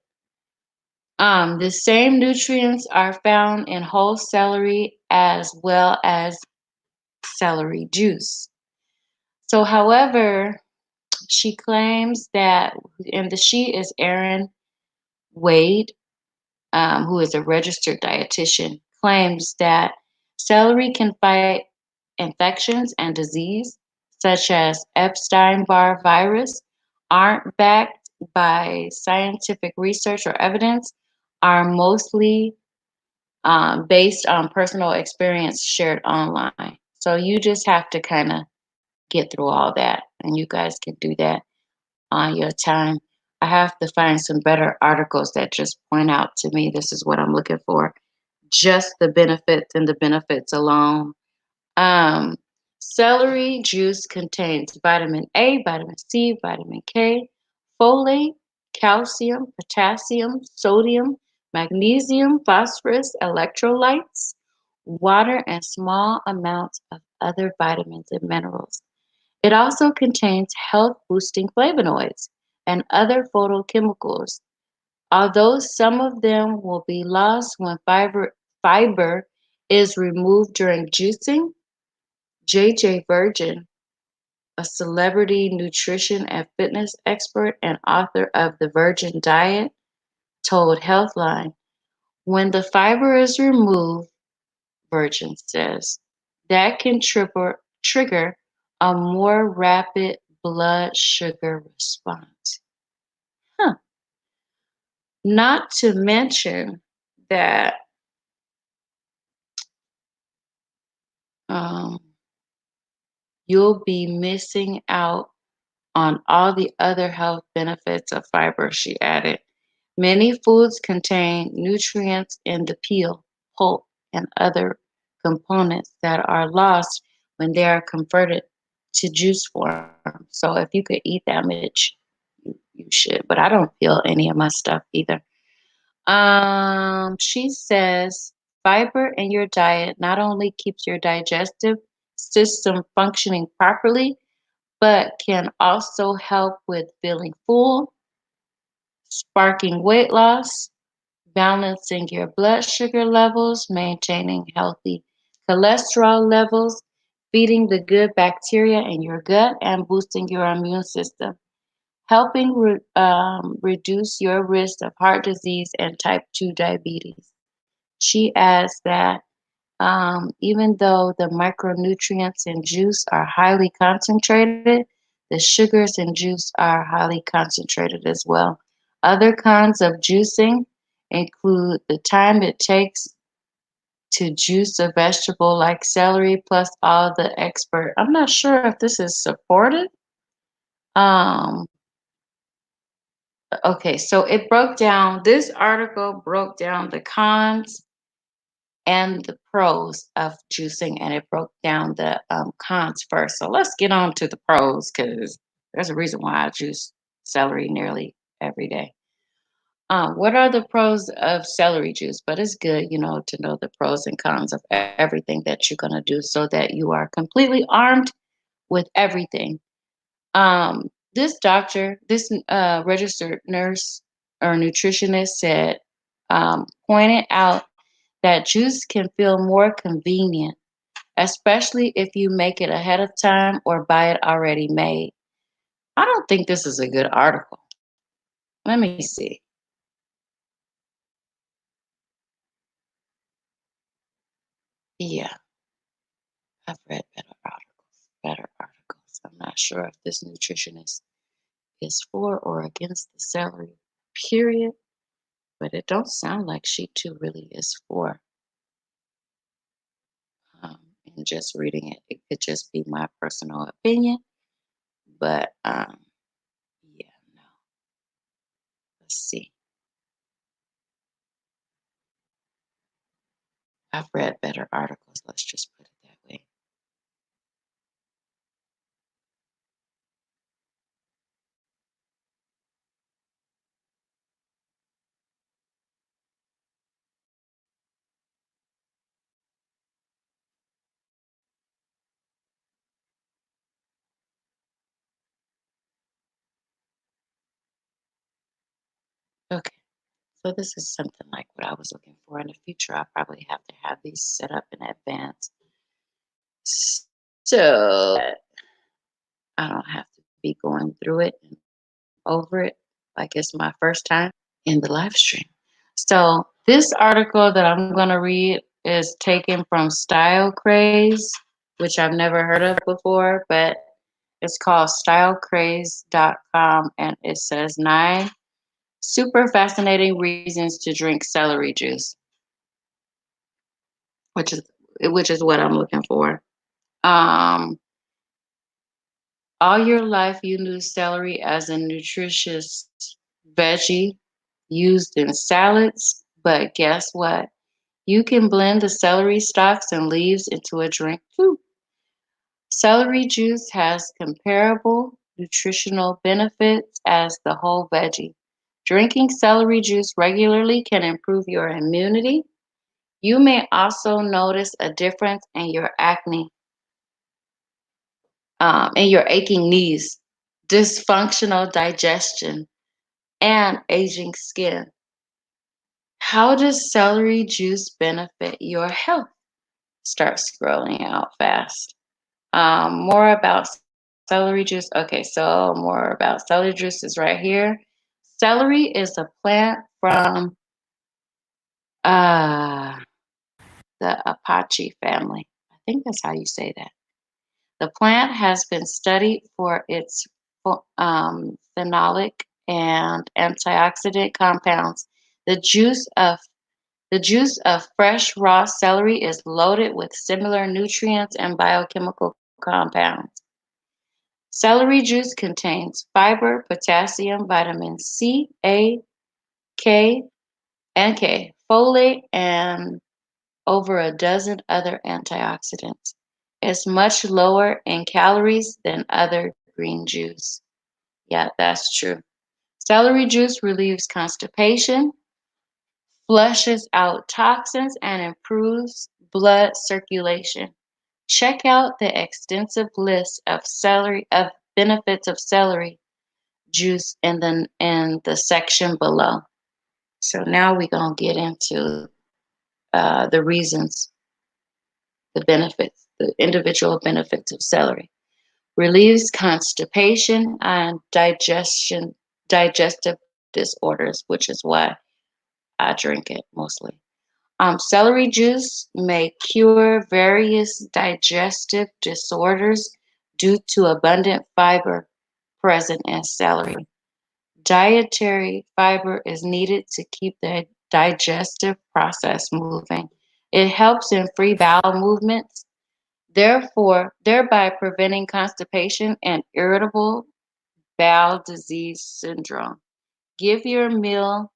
The same nutrients are found in whole celery as well as celery juice. So, however, she claims that, and the she is Erin Wade, who is a registered dietitian, claims that celery can fight infections and disease, such as Epstein-Barr virus, aren't backed by scientific research or evidence, are mostly based on personal experience shared online. So you just have to kind of get through all that, and you guys can do that on your time. I have to find some better articles that just point out to me this is what I'm looking for. Just the benefits and the benefits alone. Um, Celery juice contains vitamin A, vitamin C, vitamin K, folate, calcium, potassium, sodium, magnesium, phosphorus, electrolytes, water, and small amounts of other vitamins and minerals. It also contains health boosting flavonoids and other phytochemicals. Although some of them will be lost when fiber is removed during juicing, JJ Virgin, a celebrity nutrition and fitness expert and author of The Virgin Diet, told Healthline, when the fiber is removed, Virgin says, that can trigger a more rapid blood sugar response. Huh. Not to mention that um, you'll be missing out on all the other health benefits of fiber, she added. Many foods contain nutrients in the peel, pulp, and other components that are lost when they are converted to juice form. So if you could eat that much, you should. But I don't peel any of my stuff either. She says fiber in your diet not only keeps your digestive system functioning properly, but can also help with feeling full, sparking weight loss, balancing your blood sugar levels, maintaining healthy cholesterol levels, feeding the good bacteria in your gut, and boosting your immune system, helping reduce your risk of heart disease and type 2 diabetes. She adds that even though the micronutrients in juice are highly concentrated, the sugars in juice are highly concentrated as well. Other kinds of juicing include the time it takes to juice a vegetable like celery, plus all the expert. I'm not sure if this is supported. Um, okay, so this article broke down the cons and the pros of juicing, and it broke down the cons first. So let's get on to the pros because there's a reason why I juice celery nearly every day. What are the pros of celery juice? But it's good, to know the pros and cons of everything that you're going to do so that you are completely armed with everything. This registered nurse or nutritionist pointed out that juice can feel more convenient, especially if you make it ahead of time or buy it already made. I don't think this is a good article. Let me see. Yeah, I've read better articles. I'm not sure if this nutritionist is for or against the celery, period, but it don't sound like she too really is for. And just reading it, it could just be my personal opinion, but yeah, no. Let's see. I've read better articles, let's just put it that way. Okay, so this is something like what I was looking for in the future. I probably have to have these set up in advance so that I don't have to be going through it and over it like it's my first time in the live stream. So this article that I'm going to read is taken from Style Craze, which I've never heard of before, but it's called stylecraze.com, and it says 9 super fascinating reasons to drink celery juice, which is which is what I'm looking for. Um, all your life, you knew celery as a nutritious veggie used in salads, but guess what? You can blend the celery stalks and leaves into a drink too. Celery juice has comparable nutritional benefits as the whole veggie. Drinking celery juice regularly can improve your immunity. You may also notice a difference in your aching knees, dysfunctional digestion, and aging skin. How does celery juice benefit your health? Start scrolling out fast. More about celery juice. Okay, so more about celery juice is right here. Celery is a plant from uh, the Apache family. I think that's how you say that. The plant has been studied for its phenolic and antioxidant compounds. The juice of the juice of fresh raw celery is loaded with similar nutrients and biochemical compounds. Celery juice contains fiber, potassium, vitamin C, A, K, and K, folate, and over a dozen other antioxidants. It's much lower in calories than other green juice. Yeah, that's true. Celery juice relieves constipation, flushes out toxins, and improves blood circulation. Check out the extensive list of benefits of celery juice in the section below. So now we're gonna get into the reasons, the benefits, the individual benefits of celery. Relieves constipation and digestive disorders, which is why I drink it mostly. Celery juice may cure various digestive disorders due to abundant fiber present in celery. Dietary fiber is needed to keep the digestive process moving. It helps in free bowel movements, thereby preventing constipation and irritable bowel disease syndrome. Give your meal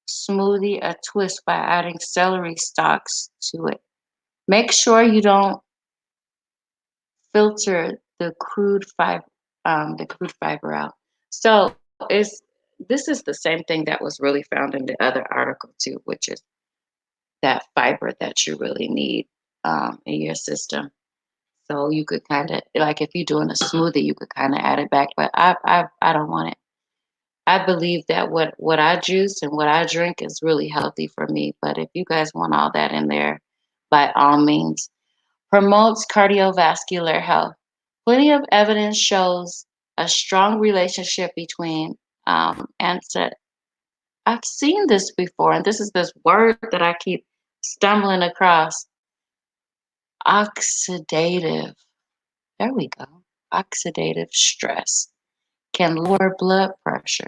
smoothie a twist by adding celery stalks to it. Make sure you don't filter the crude fiber out. So this is the same thing that was really found in the other article too, which is that fiber that you really need in your system. So you could kind of like if you're doing a smoothie, you could kind of add it back. But I don't want it. I believe that what I juice and what I drink is really healthy for me. But if you guys want all that in there, by all means, promotes cardiovascular health. Plenty of evidence shows a strong relationship between anti. I've seen this before, and this is this word that I keep stumbling across. Oxidative. There we go. Oxidative stress can lower blood pressure.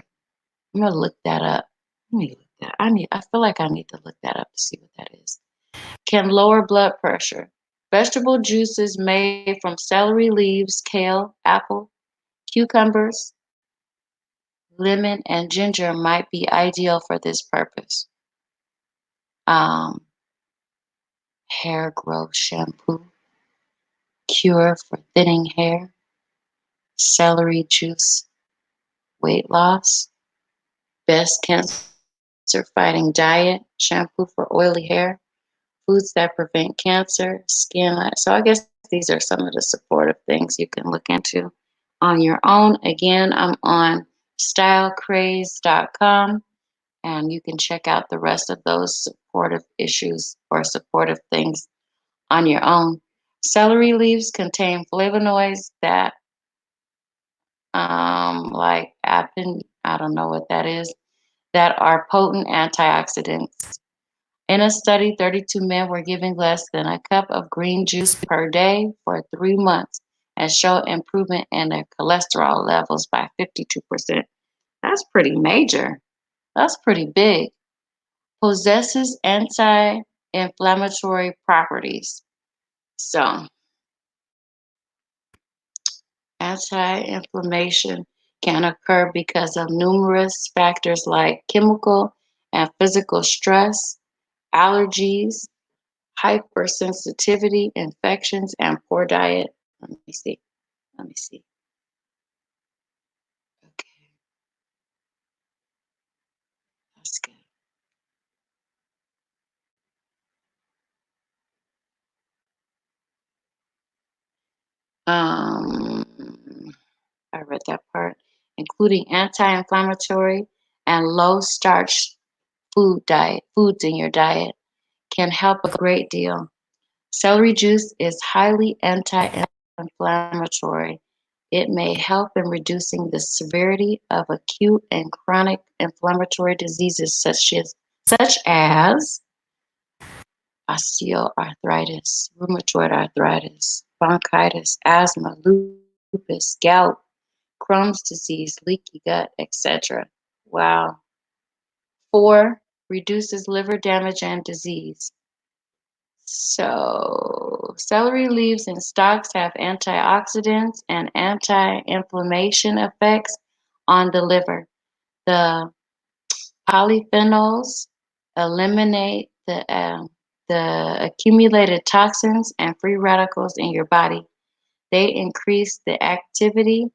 I'm gonna look that up. Let me look that. I feel like I need to look that up to see what that is. Can lower blood pressure. Vegetable juices made from celery leaves, kale, apple, cucumbers, lemon, and ginger might be ideal for this purpose. Um, Hair growth shampoo, cure for thinning hair, celery juice, weight loss, best cancer fighting diet, shampoo for oily hair, foods that prevent cancer, So I guess these are some of the supportive things you can look into on your own. Again, I'm on stylecraze.com and you can check out the rest of those supportive issues or supportive things on your own. Celery leaves contain flavonoids that like apin, I don't know what that is, that are potent antioxidants. In a study, 32 men were given less than a cup of green juice per day for 3 months and showed improvement in their cholesterol levels by 52%. That's pretty major. That's pretty big. Possesses anti-inflammatory properties. So, anti-inflammation can occur because of numerous factors like chemical and physical stress, allergies, hypersensitivity, infections, and poor diet. Let me see. Let me see. Okay, that's good. Um, I read that part, including anti-inflammatory and low-starch foods in your diet can help a great deal. Celery juice is highly anti-inflammatory. It may help in reducing the severity of acute and chronic inflammatory diseases such as osteoarthritis, rheumatoid arthritis, bronchitis, asthma, lupus, gout, Crohn's disease, leaky gut, etc. Wow. 4. Reduces liver damage and disease. So, celery leaves and stalks have antioxidants and anti-inflammation effects on the liver. The polyphenols eliminate the accumulated toxins and free radicals in your body. They increase the activity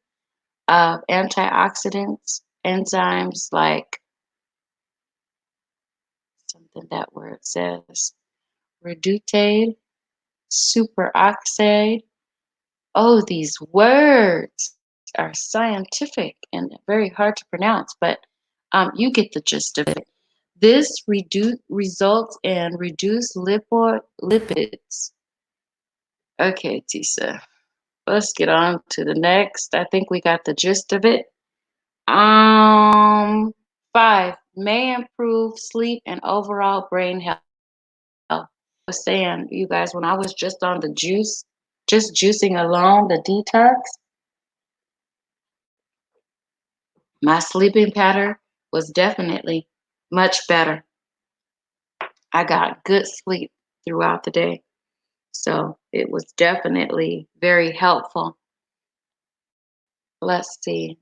of antioxidants, enzymes like something that word says reductase, superoxide. Oh, these words are scientific and very hard to pronounce, but you get the gist of it. This results in reduced lipids. Okay, Tisa, let's get on to the next. I think we got the gist of it. Um, 5 may improve sleep and overall brain health. I was saying, you guys, when I was just on the juice, just juicing alone, the detox, my sleeping pattern was definitely much better. I got good sleep throughout the day. So it was definitely very helpful. Let's see.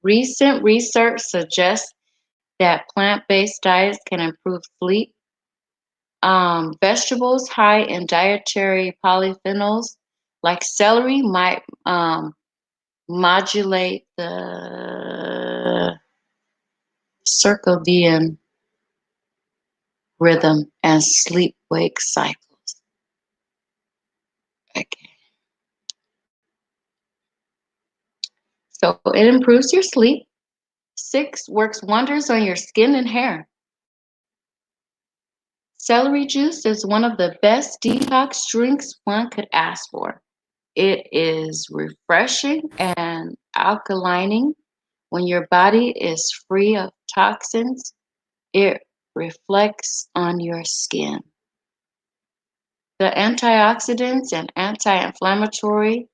Recent research suggests that plant-based diets can improve sleep. Vegetables high in dietary polyphenols, like celery, might modulate the circadian rhythm and sleep-wake cycles. Okay. So it improves your sleep. 6 works wonders on your skin and hair. Celery juice is one of the best detox drinks one could ask for. It is refreshing and alkalining. When your body is free of toxins, it reflects on your skin. The antioxidants and anti-inflammatory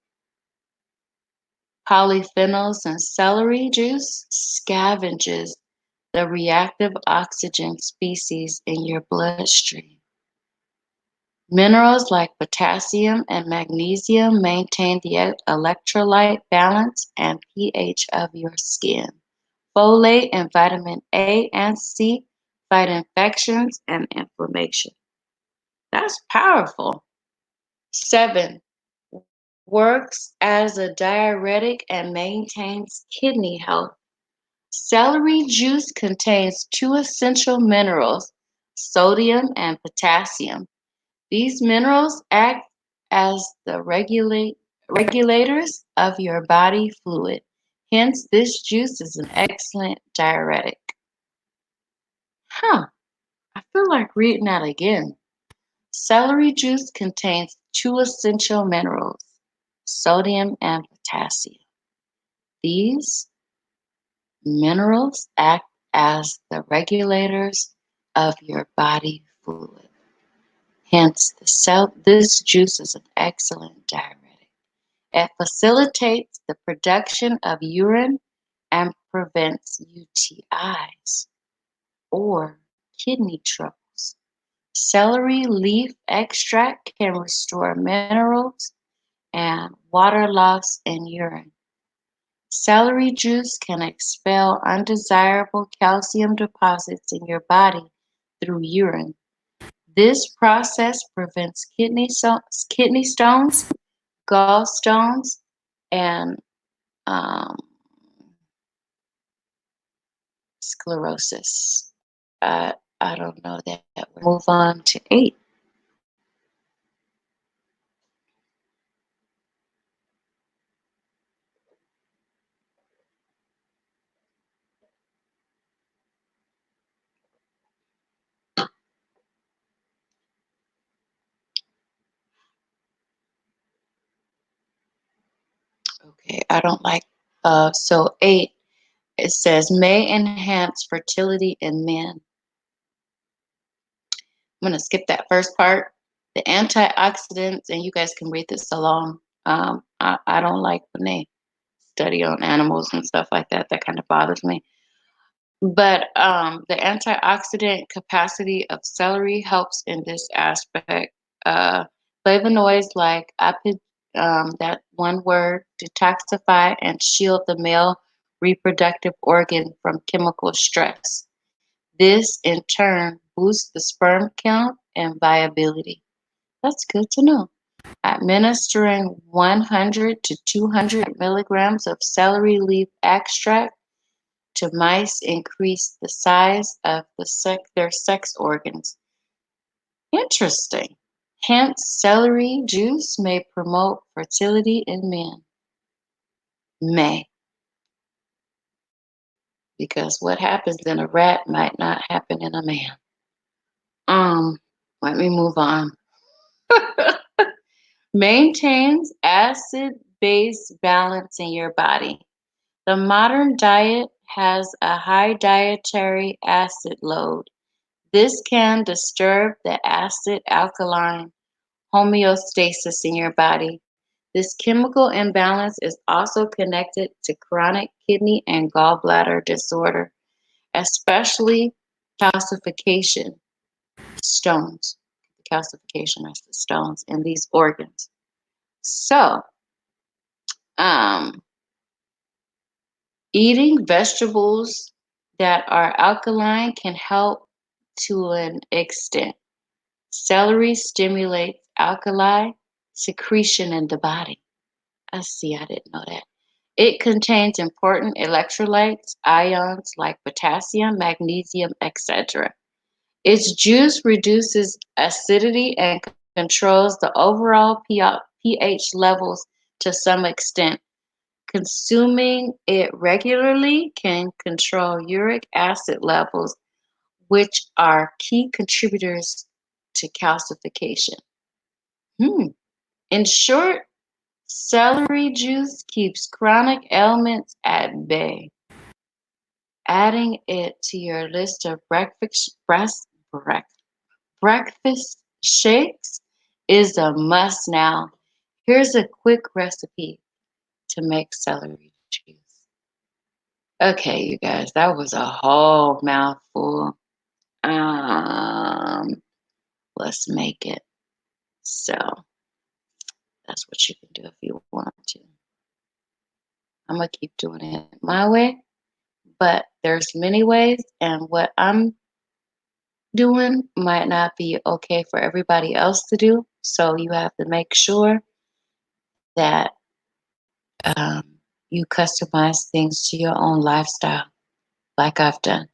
polyphenols in celery juice scavenges the reactive oxygen species in your bloodstream. Minerals like potassium and magnesium maintain the electrolyte balance and pH of your skin. Folate and vitamin A and C fight infections and inflammation. That's powerful. 7. Works as a diuretic and maintains kidney health. Celery juice contains 2 essential minerals, sodium and potassium. These minerals act as the regulators of your body fluid. Hence, this juice is an excellent diuretic. Huh, I feel like reading that again. Celery juice contains 2 essential minerals, sodium and potassium. These minerals act as the regulators of your body fluid. Hence, this juice is an excellent diuretic. It facilitates the production of urine and prevents UTIs or kidney troubles. Celery leaf extract can restore minerals and water loss in urine. Celery juice can expel undesirable calcium deposits in your body through urine. This process prevents kidney stones, gallstones, and um, sclerosis. I don't know that. We'll move on to 8. Okay, I don't like. So 8. It says may enhance fertility in men. I'm going to skip that first part. The antioxidants, and you guys can read this along. I don't like when they study on animals and stuff like that. That kind of bothers me. But the antioxidant capacity of celery helps in this aspect. Uh, Flavonoids like that one word, detoxify and shield the male reproductive organ from chemical stress. This, in turn, boosts the sperm count and viability. That's good to know. Administering 100 to 200 milligrams of celery leaf extract to mice increase the size of their sex organs. Interesting. Hence, celery juice may promote fertility in men. May. Because what happens in a rat might not happen in a man. Let me move on. Maintains acid-base balance in your body. The modern diet has a high dietary acid load. This can disturb the acid alkaline homeostasis in your body. This chemical imbalance is also connected to chronic kidney and gallbladder disorder, especially calcification stones. Calcification is the stones in these organs. So, um, eating vegetables that are alkaline can help to an extent. Celery stimulates alkali secretion in the body. I see, I didn't know that. It contains important electrolytes, ions like potassium, magnesium, etc. Its juice reduces acidity and controls the overall pH levels to some extent. Consuming it regularly can control uric acid levels, which are key contributors to calcification. In short, celery juice keeps chronic ailments at bay. Adding it to your list of breakfast shakes is a must now. Here's a quick recipe to make celery juice. Okay, you guys, that was a whole mouthful. Um, let's make it. So that's what you can do if you want to. I'm gonna keep doing it my way, but there's many ways, and what I'm doing might not be okay for everybody else to do. So you have to make sure that um, you customize things to your own lifestyle, like I've done.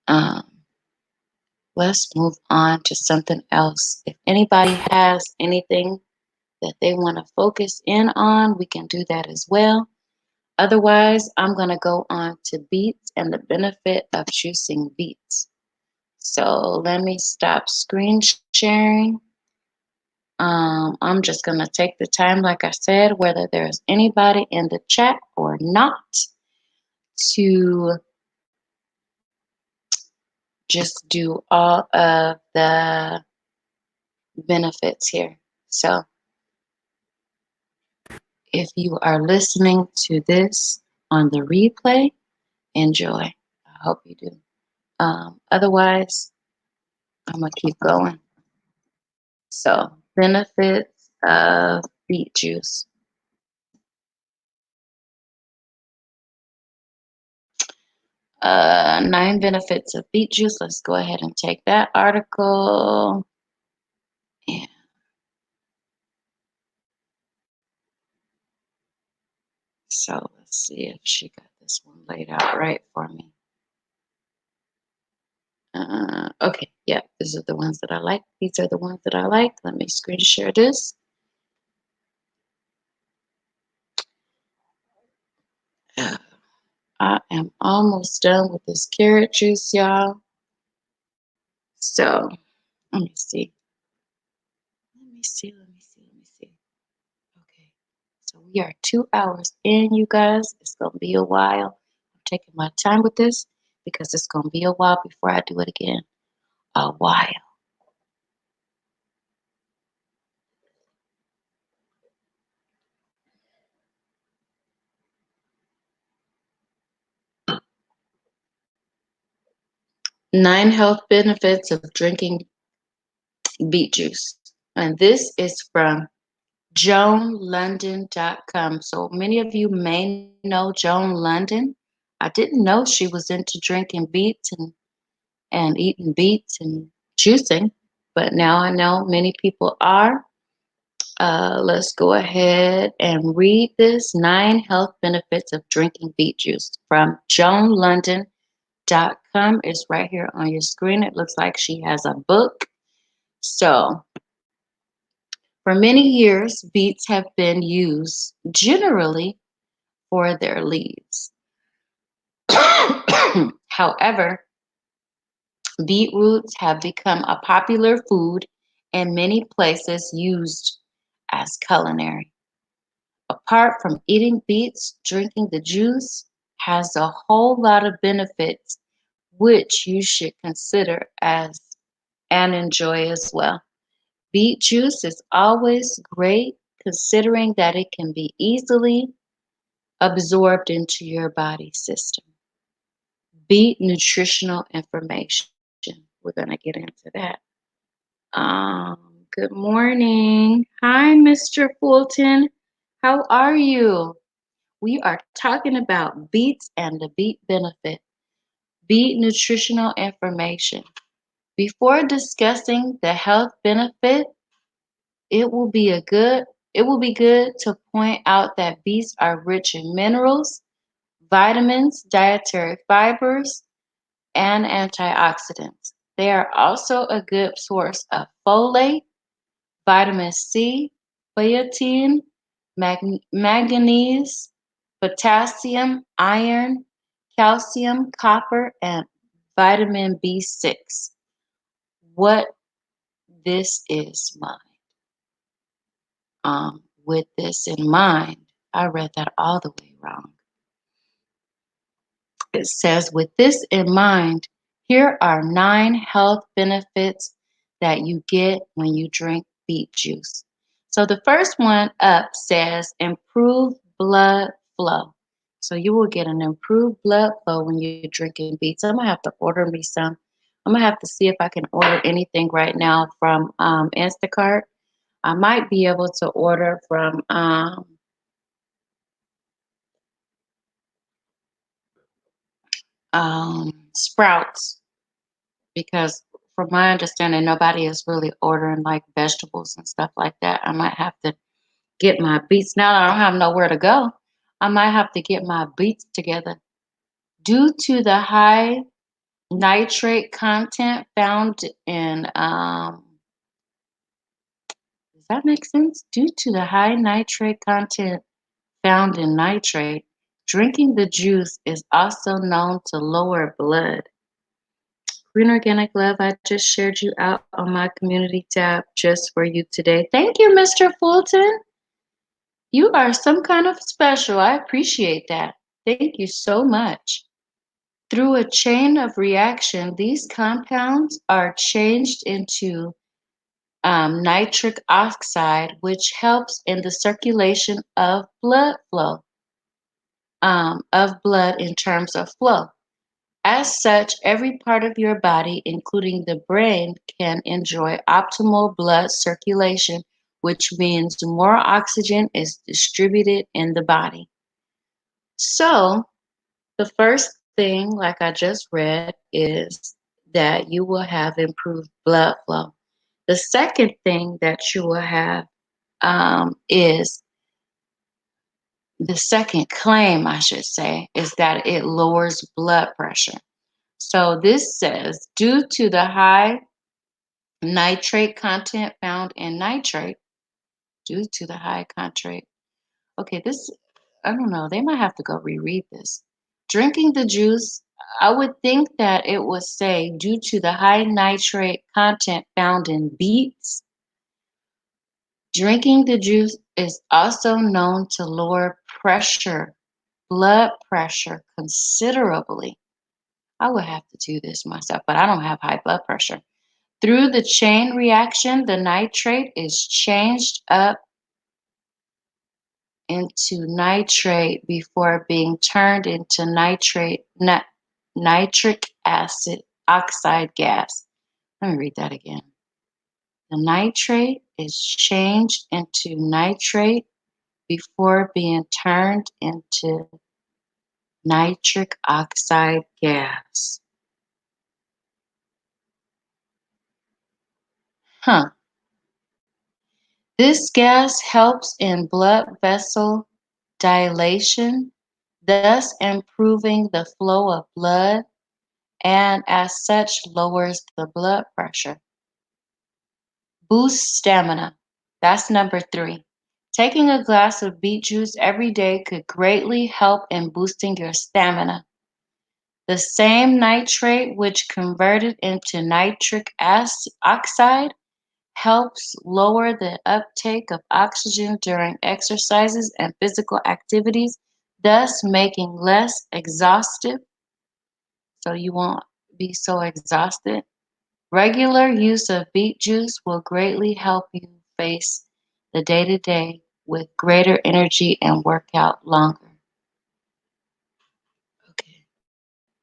Um, let's move on to something else. If anybody has anything that they want to focus in on, we can do that as well. Otherwise, I'm going to go on to beets and the benefit of juicing beets. So let me stop screen sharing. I'm just going to take the time, like I said, whether there's anybody in the chat or not, to just do all of the benefits here. So if you are listening to this on the replay, enjoy. I hope you do. Otherwise, I'm going to keep going. So, benefits of beet juice. 9 benefits of beet juice. Let's go ahead and take that article. And So let's see if she got this one laid out right for me. Okay, yeah, these are the ones that I like. These are the ones that I like. Let me screen share this. I am almost done with this carrot juice, y'all. So let me see. Let me see. Okay. So we are 2 hours in, you guys. It's gonna be a while. I'm taking my time with this because it's gonna be a while before I do it again. A while. 9 health benefits of drinking beet juice. And this is from JoanLondon.com. So many of you may know Joan London. I didn't know she was into drinking beets and eating beets and juicing, but now I know many people are. Let's go ahead and read this 9 health benefits of drinking beet juice from JoanLondon.com. It's right here on your screen. It looks like she has a book. So, for many years, beets have been used generally for their leaves. However, beetroots have become a popular food in many places used as culinary. Apart from eating beets, drinking the juice has a whole lot of benefits which you should consider as and enjoy as well. Beet juice is always great considering that it can be easily absorbed into your body system. Beet nutritional information. We're going to get into that. Good morning. Hi, Mr. Fulton. How are you? We are talking about beets and the beet benefit. Beet nutritional information. Before discussing the health benefit, it will be good to point out that beets are rich in minerals, vitamins, dietary fibers, and antioxidants. They are also a good source of folate, vitamin C, biotin, manganese, potassium, iron, calcium, copper, and vitamin B6. What this is mine. With this in mind, I read that all the way wrong. It says, with this in mind, here are 9 health benefits that you get when you drink beet juice. So the first one up says improve blood flow. So you will get an improved blood flow when you're drinking beets. I'm gonna have to order me some. I'm gonna have to see if I can order anything right now from Instacart. I might be able to order from Sprouts because from my understanding, nobody is really ordering like vegetables and stuff like that. I might have to get my beets. Now I don't have nowhere to go. I might have to get my beets together. Due to the high nitrate content found in, does that make sense? Due to the high nitrate content found in nitrate, drinking the juice is also known to lower blood. Green Organic Love, I just shared you out on my community tab just for you today. Thank you, Mr. Fulton. You are some kind of special. I appreciate that. Thank you so much. Through a chain of reaction, these compounds are changed into nitric oxide, which helps in the circulation of blood flow, of blood in terms of flow. As such, every part of your body, including the brain, can enjoy optimal blood circulation, which means more oxygen is distributed in the body. So, the first thing, like I just read, is that you will have improved blood flow. The second thing that you will have is The second claim, I should say, is that it lowers blood pressure. So this says, due to the high nitrate content found in nitrate, due to the high nitrate. Okay, this, I don't know, they might have to go reread this. Drinking the juice, I would think that it would say, due to the high nitrate content found in beets, drinking the juice is also known to lower blood pressure considerably. I would have to do this myself, but I don't have high blood pressure. Through the chain reaction, the nitrate is changed up into nitrate before being turned into nitric acid oxide gas. Let me read that again. The nitrate is changed into nitrate before being turned into nitric oxide gas. Huh. This gas helps in blood vessel dilation, thus improving the flow of blood and as such lowers the blood pressure. Boost stamina. That's number 3. Taking a glass of beet juice every day could greatly help in boosting your stamina. The same nitrate which converted into nitric oxide helps lower the uptake of oxygen during exercises and physical activities, thus making less exhaustive. So you won't be so exhausted. Regular use of beet juice will greatly help you face the day to day with greater energy and work out longer. Okay,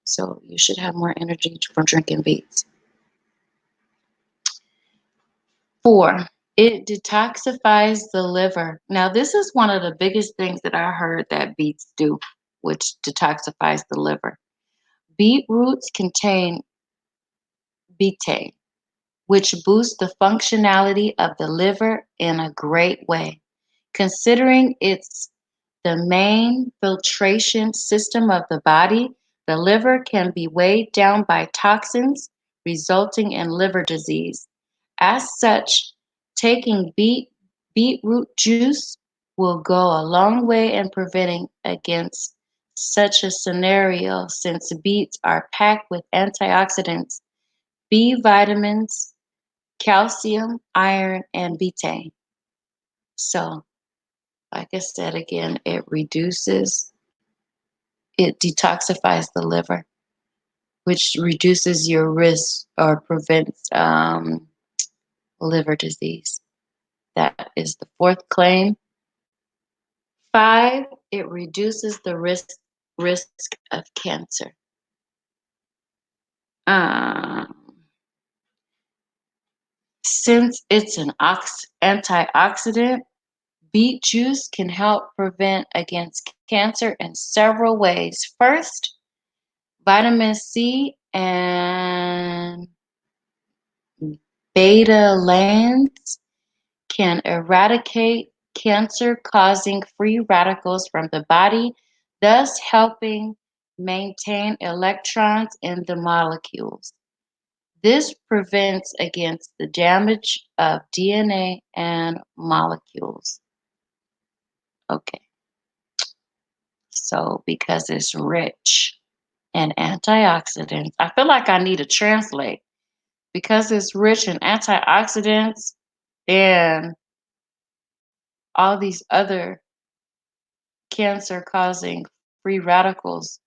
so you should have more energy from drinking beets. 4, it detoxifies the liver. Now, this is one of the biggest things that I heard that beets do, which detoxifies the liver. Beet roots contain betaine, which boosts the functionality of the liver in a great way. Considering it's the main filtration system of the body, the liver can be weighed down by toxins, resulting in liver disease. As such, taking beetroot juice will go a long way in preventing against such a scenario since beets are packed with antioxidants, B vitamins, calcium, iron, and betaine. So, like I said again, it detoxifies the liver, which reduces your risk or prevents liver disease. That is the 4th claim. 5, it reduces the risk of cancer. Um, since it's an antioxidant, beet juice can help prevent against cancer in several ways. First, vitamin C and beta-lactams can eradicate cancer-causing free radicals from the body, thus helping maintain electrons in the molecules. This prevents against the damage of DNA and molecules. Okay, so because it's rich in antioxidants, I feel like I need to translate. Because it's rich in antioxidants and all these other cancer causing free radicals.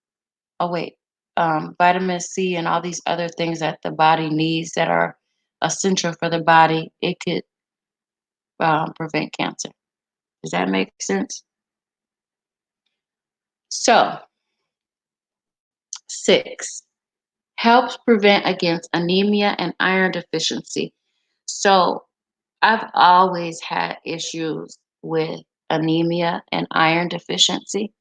Oh, wait, vitamin C and all these other things that the body needs that are essential for the body, it could prevent cancer. Does that make sense? So, 6, helps prevent against anemia and iron deficiency. So, I've always had issues with anemia and iron deficiency.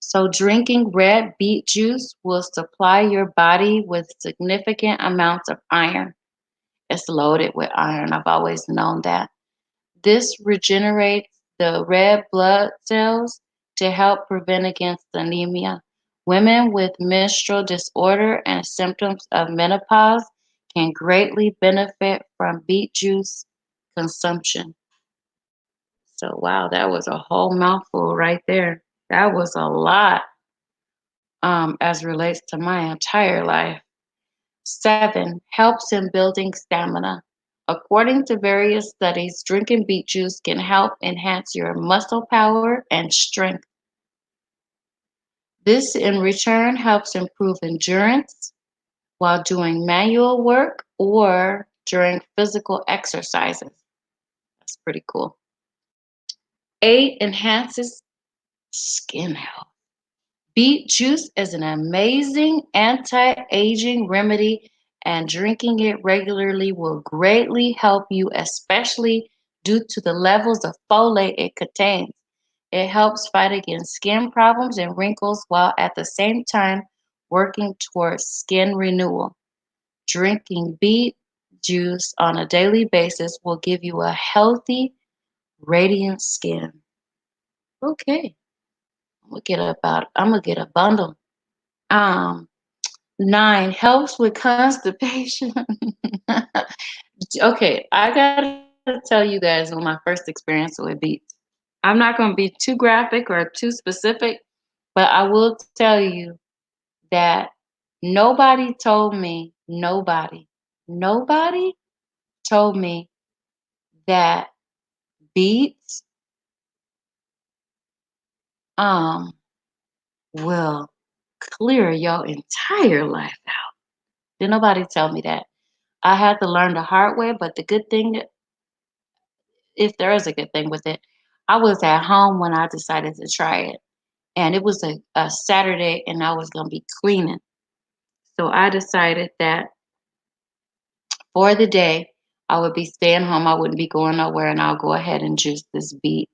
So, drinking red beet juice will supply your body with significant amounts of iron. It's loaded with iron. I've always known that. This regenerates the red blood cells, to help prevent against anemia. Women with menstrual disorder and symptoms of menopause can greatly benefit from beet juice consumption. So, wow, that was a whole mouthful right there. That was a lot as relates to my entire life. 7, helps in building stamina. According to various studies, drinking beet juice can help enhance your muscle power and strength. This, in return, helps improve endurance while doing manual work or during physical exercises. That's pretty cool. 8, enhances skin health. Beet juice is an amazing anti aging remedy, and drinking it regularly will greatly help you, especially due to the levels of folate it contains. It helps fight against skin problems and wrinkles while at the same time working towards skin renewal. Drinking beet juice on a daily basis will give you a healthy, radiant skin. Okay, I'm gonna get a bundle. Um, 9, helps with constipation. Okay, I gotta tell you guys on my first experience with beets. I'm not gonna be too graphic or too specific, but I will tell you that nobody told me that beets um will clear your entire life out. Did nobody tell me that? I had to learn the hard way, but the good thing, if there is a good thing with it, I was at home when I decided to try it. And it was a Saturday and I was going to be cleaning. So I decided that for the day, I would be staying home. I wouldn't be going nowhere and I'll go ahead and juice this beet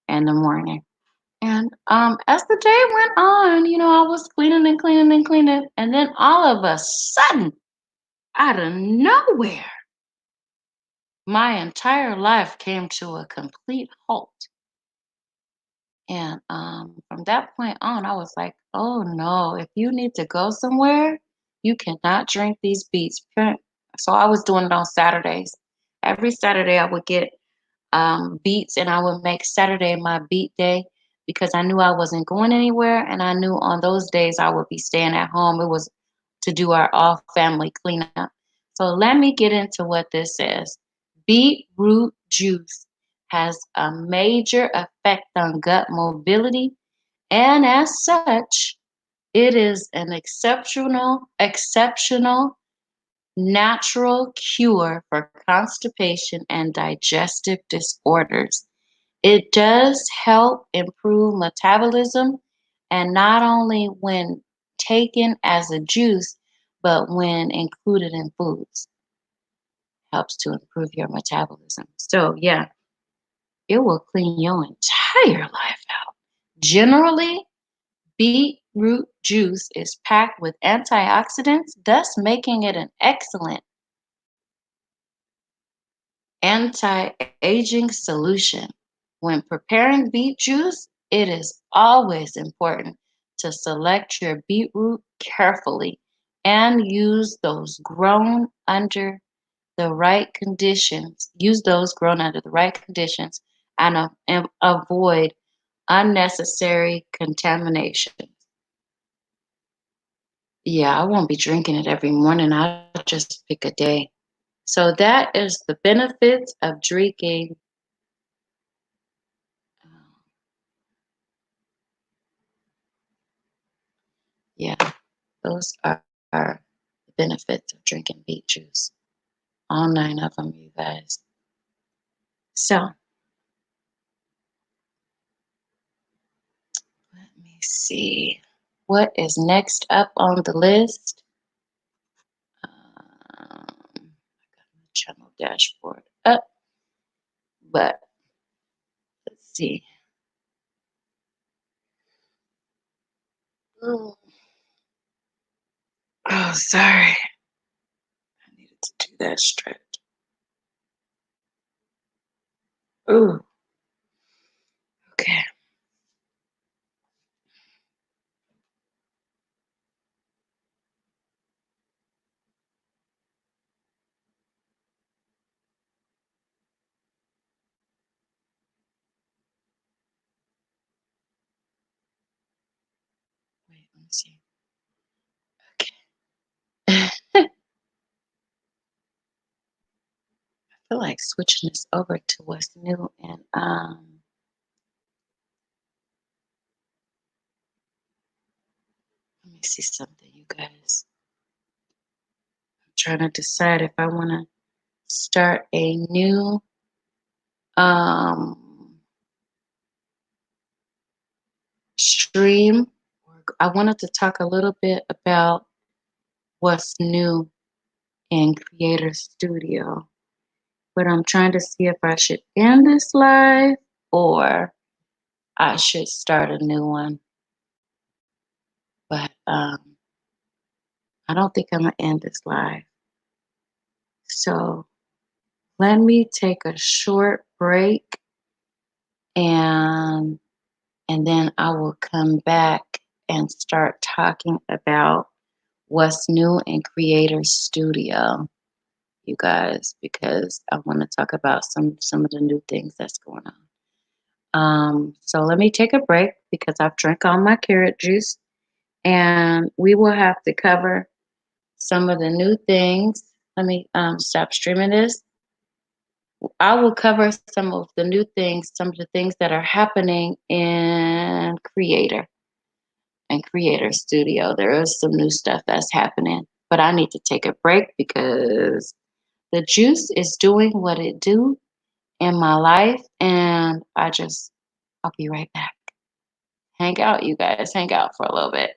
in the morning. And as the day went on, I was cleaning and cleaning and cleaning. And then all of a sudden, out of nowhere, my entire life came to a complete halt. And from that point on, I was like, oh no, if you need to go somewhere, you cannot drink these beets. So I was doing it on Saturdays. Every Saturday, I would get beets and I would make Saturday my beet day because I knew I wasn't going anywhere. And I knew on those days I would be staying at home. It was to do our all family cleanup. So let me get into what this says. Beetroot juice has a major effect on gut mobility, and as such, it is an exceptional natural cure for constipation and digestive disorders. It does help improve metabolism, and not only when taken as a juice, but when included in foods, helps to improve your metabolism. So, yeah, it will clean your entire life out. Generally, beetroot juice is packed with antioxidants, thus making it an excellent anti-aging solution. When preparing beet juice, it is always important to select your beetroot carefully and use those grown under the right conditions. Use those grown under the right conditions and avoid unnecessary contamination. Yeah, I won't be drinking it every morning. I'll just pick a day. So that is the benefits of drinking. Yeah, those are the benefits of drinking beet juice. All 9 of them, you guys. So let me see. What is next up on the list? I got my channel dashboard up, but let's see. Oh, oh, sorry. I needed to do that stretch. Ooh, okay. Okay, let me see. Okay. I feel like switching this over to what's new and let me see something, you guys. I'm trying to decide if I want to start a new um stream. I wanted to talk a little bit about what's new in Creator Studio, but I'm trying to see if I should end this live or I should start a new one. But I don't think I'm gonna end this live. So let me take a short break and then I will come back and start talking about what's new in Creator Studio, you guys, because I want to talk about some of the new things that's going on. So let me take a break because I've drank all my carrot juice, and we will have to cover some of the new things. Let me stop streaming this. I will cover some of the new things, some of the things that are happening in Creator and Creator Studio. There is some new stuff that's happening, but I need to take a break because the juice is doing what it do in my life, and I'll be right back. Hang out, you guys. Hang out for a little bit.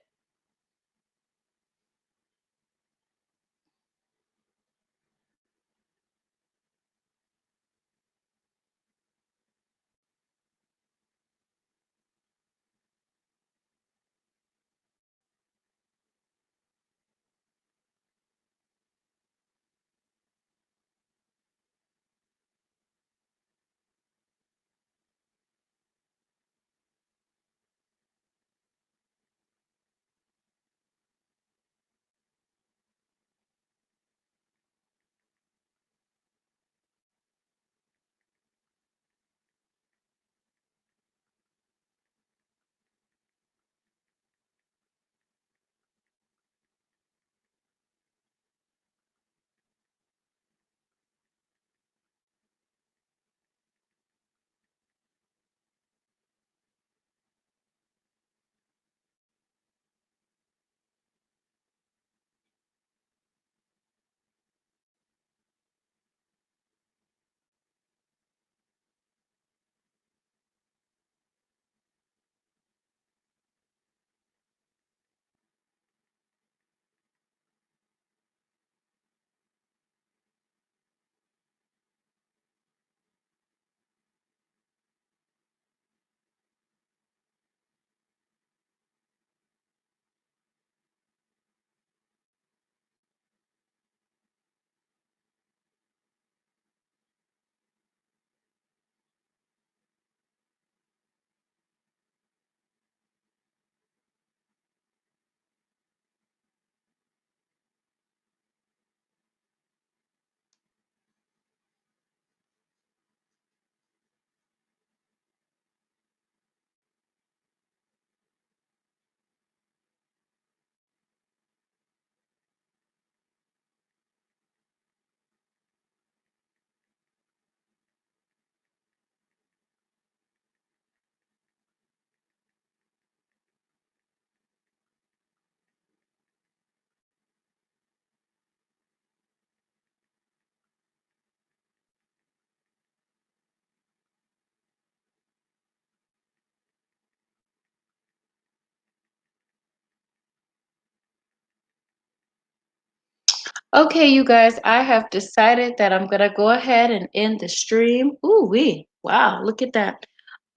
Okay, you guys, I have decided that I'm gonna go ahead and end the stream. Ooh wee. Wow, look at that.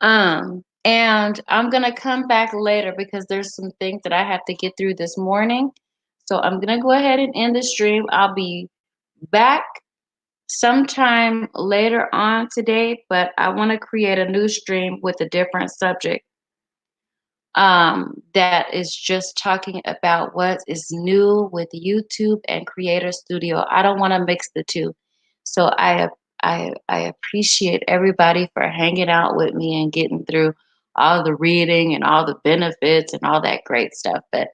And I'm gonna come back later because there's some things that I have to get through this morning. So I'm gonna go ahead and end the stream. I'll be back sometime later on today, but I want to create a new stream with a different subject that is just talking about what is new with YouTube and Creator Studio. I don't want to mix the two. So I appreciate everybody for hanging out with me and getting through all the reading and all the benefits and all that great stuff. But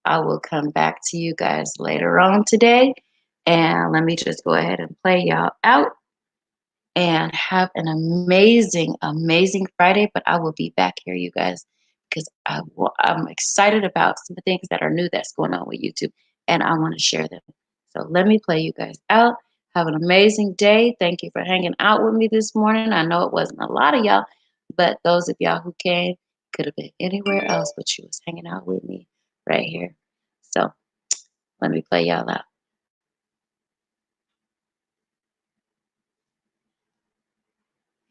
I will come back to you guys later on today. And let me just go ahead and play y'all out and have an amazing, amazing Friday. But I will be back here, you guys, because I'm excited about some of the things that are new that's going on with YouTube, and I want to share them. So let me play you guys out. Have an amazing day. Thank you for hanging out with me this morning. I know it wasn't a lot of y'all, but those of y'all who came could have been anywhere else, but you was hanging out with me right here. So let me play y'all out.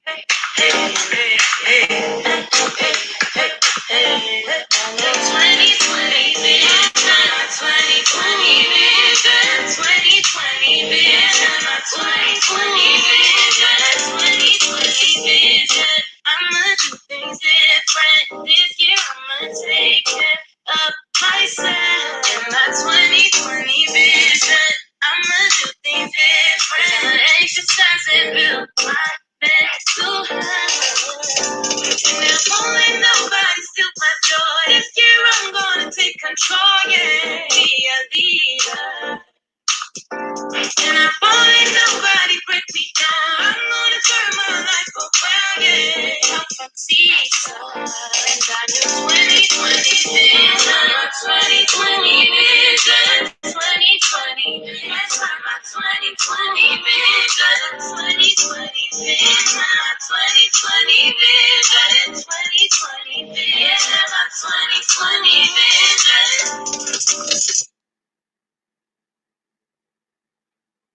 Hey, hey, hey, hey, hey, hey, hey, hey. 2020 vision, 2020 vision, 2020 vision, 2020 vision, 2020 vision. I'ma do things different this year. I'ma take care of myself. In my 2020 vision, I'ma do things different. Exercise and build my mental health. And if only nobody steal my joy, this year I'm gonna take control, yeah. Be a leader. And if only nobody break me down, I'm gonna turn my life around, yeah. Come from Tisa and I knew 2020 vision, 2020 vision, 2020. That's why my 2020 vision, 2020 vision, my 2020 vision, 2020 vision, my 2020 vision.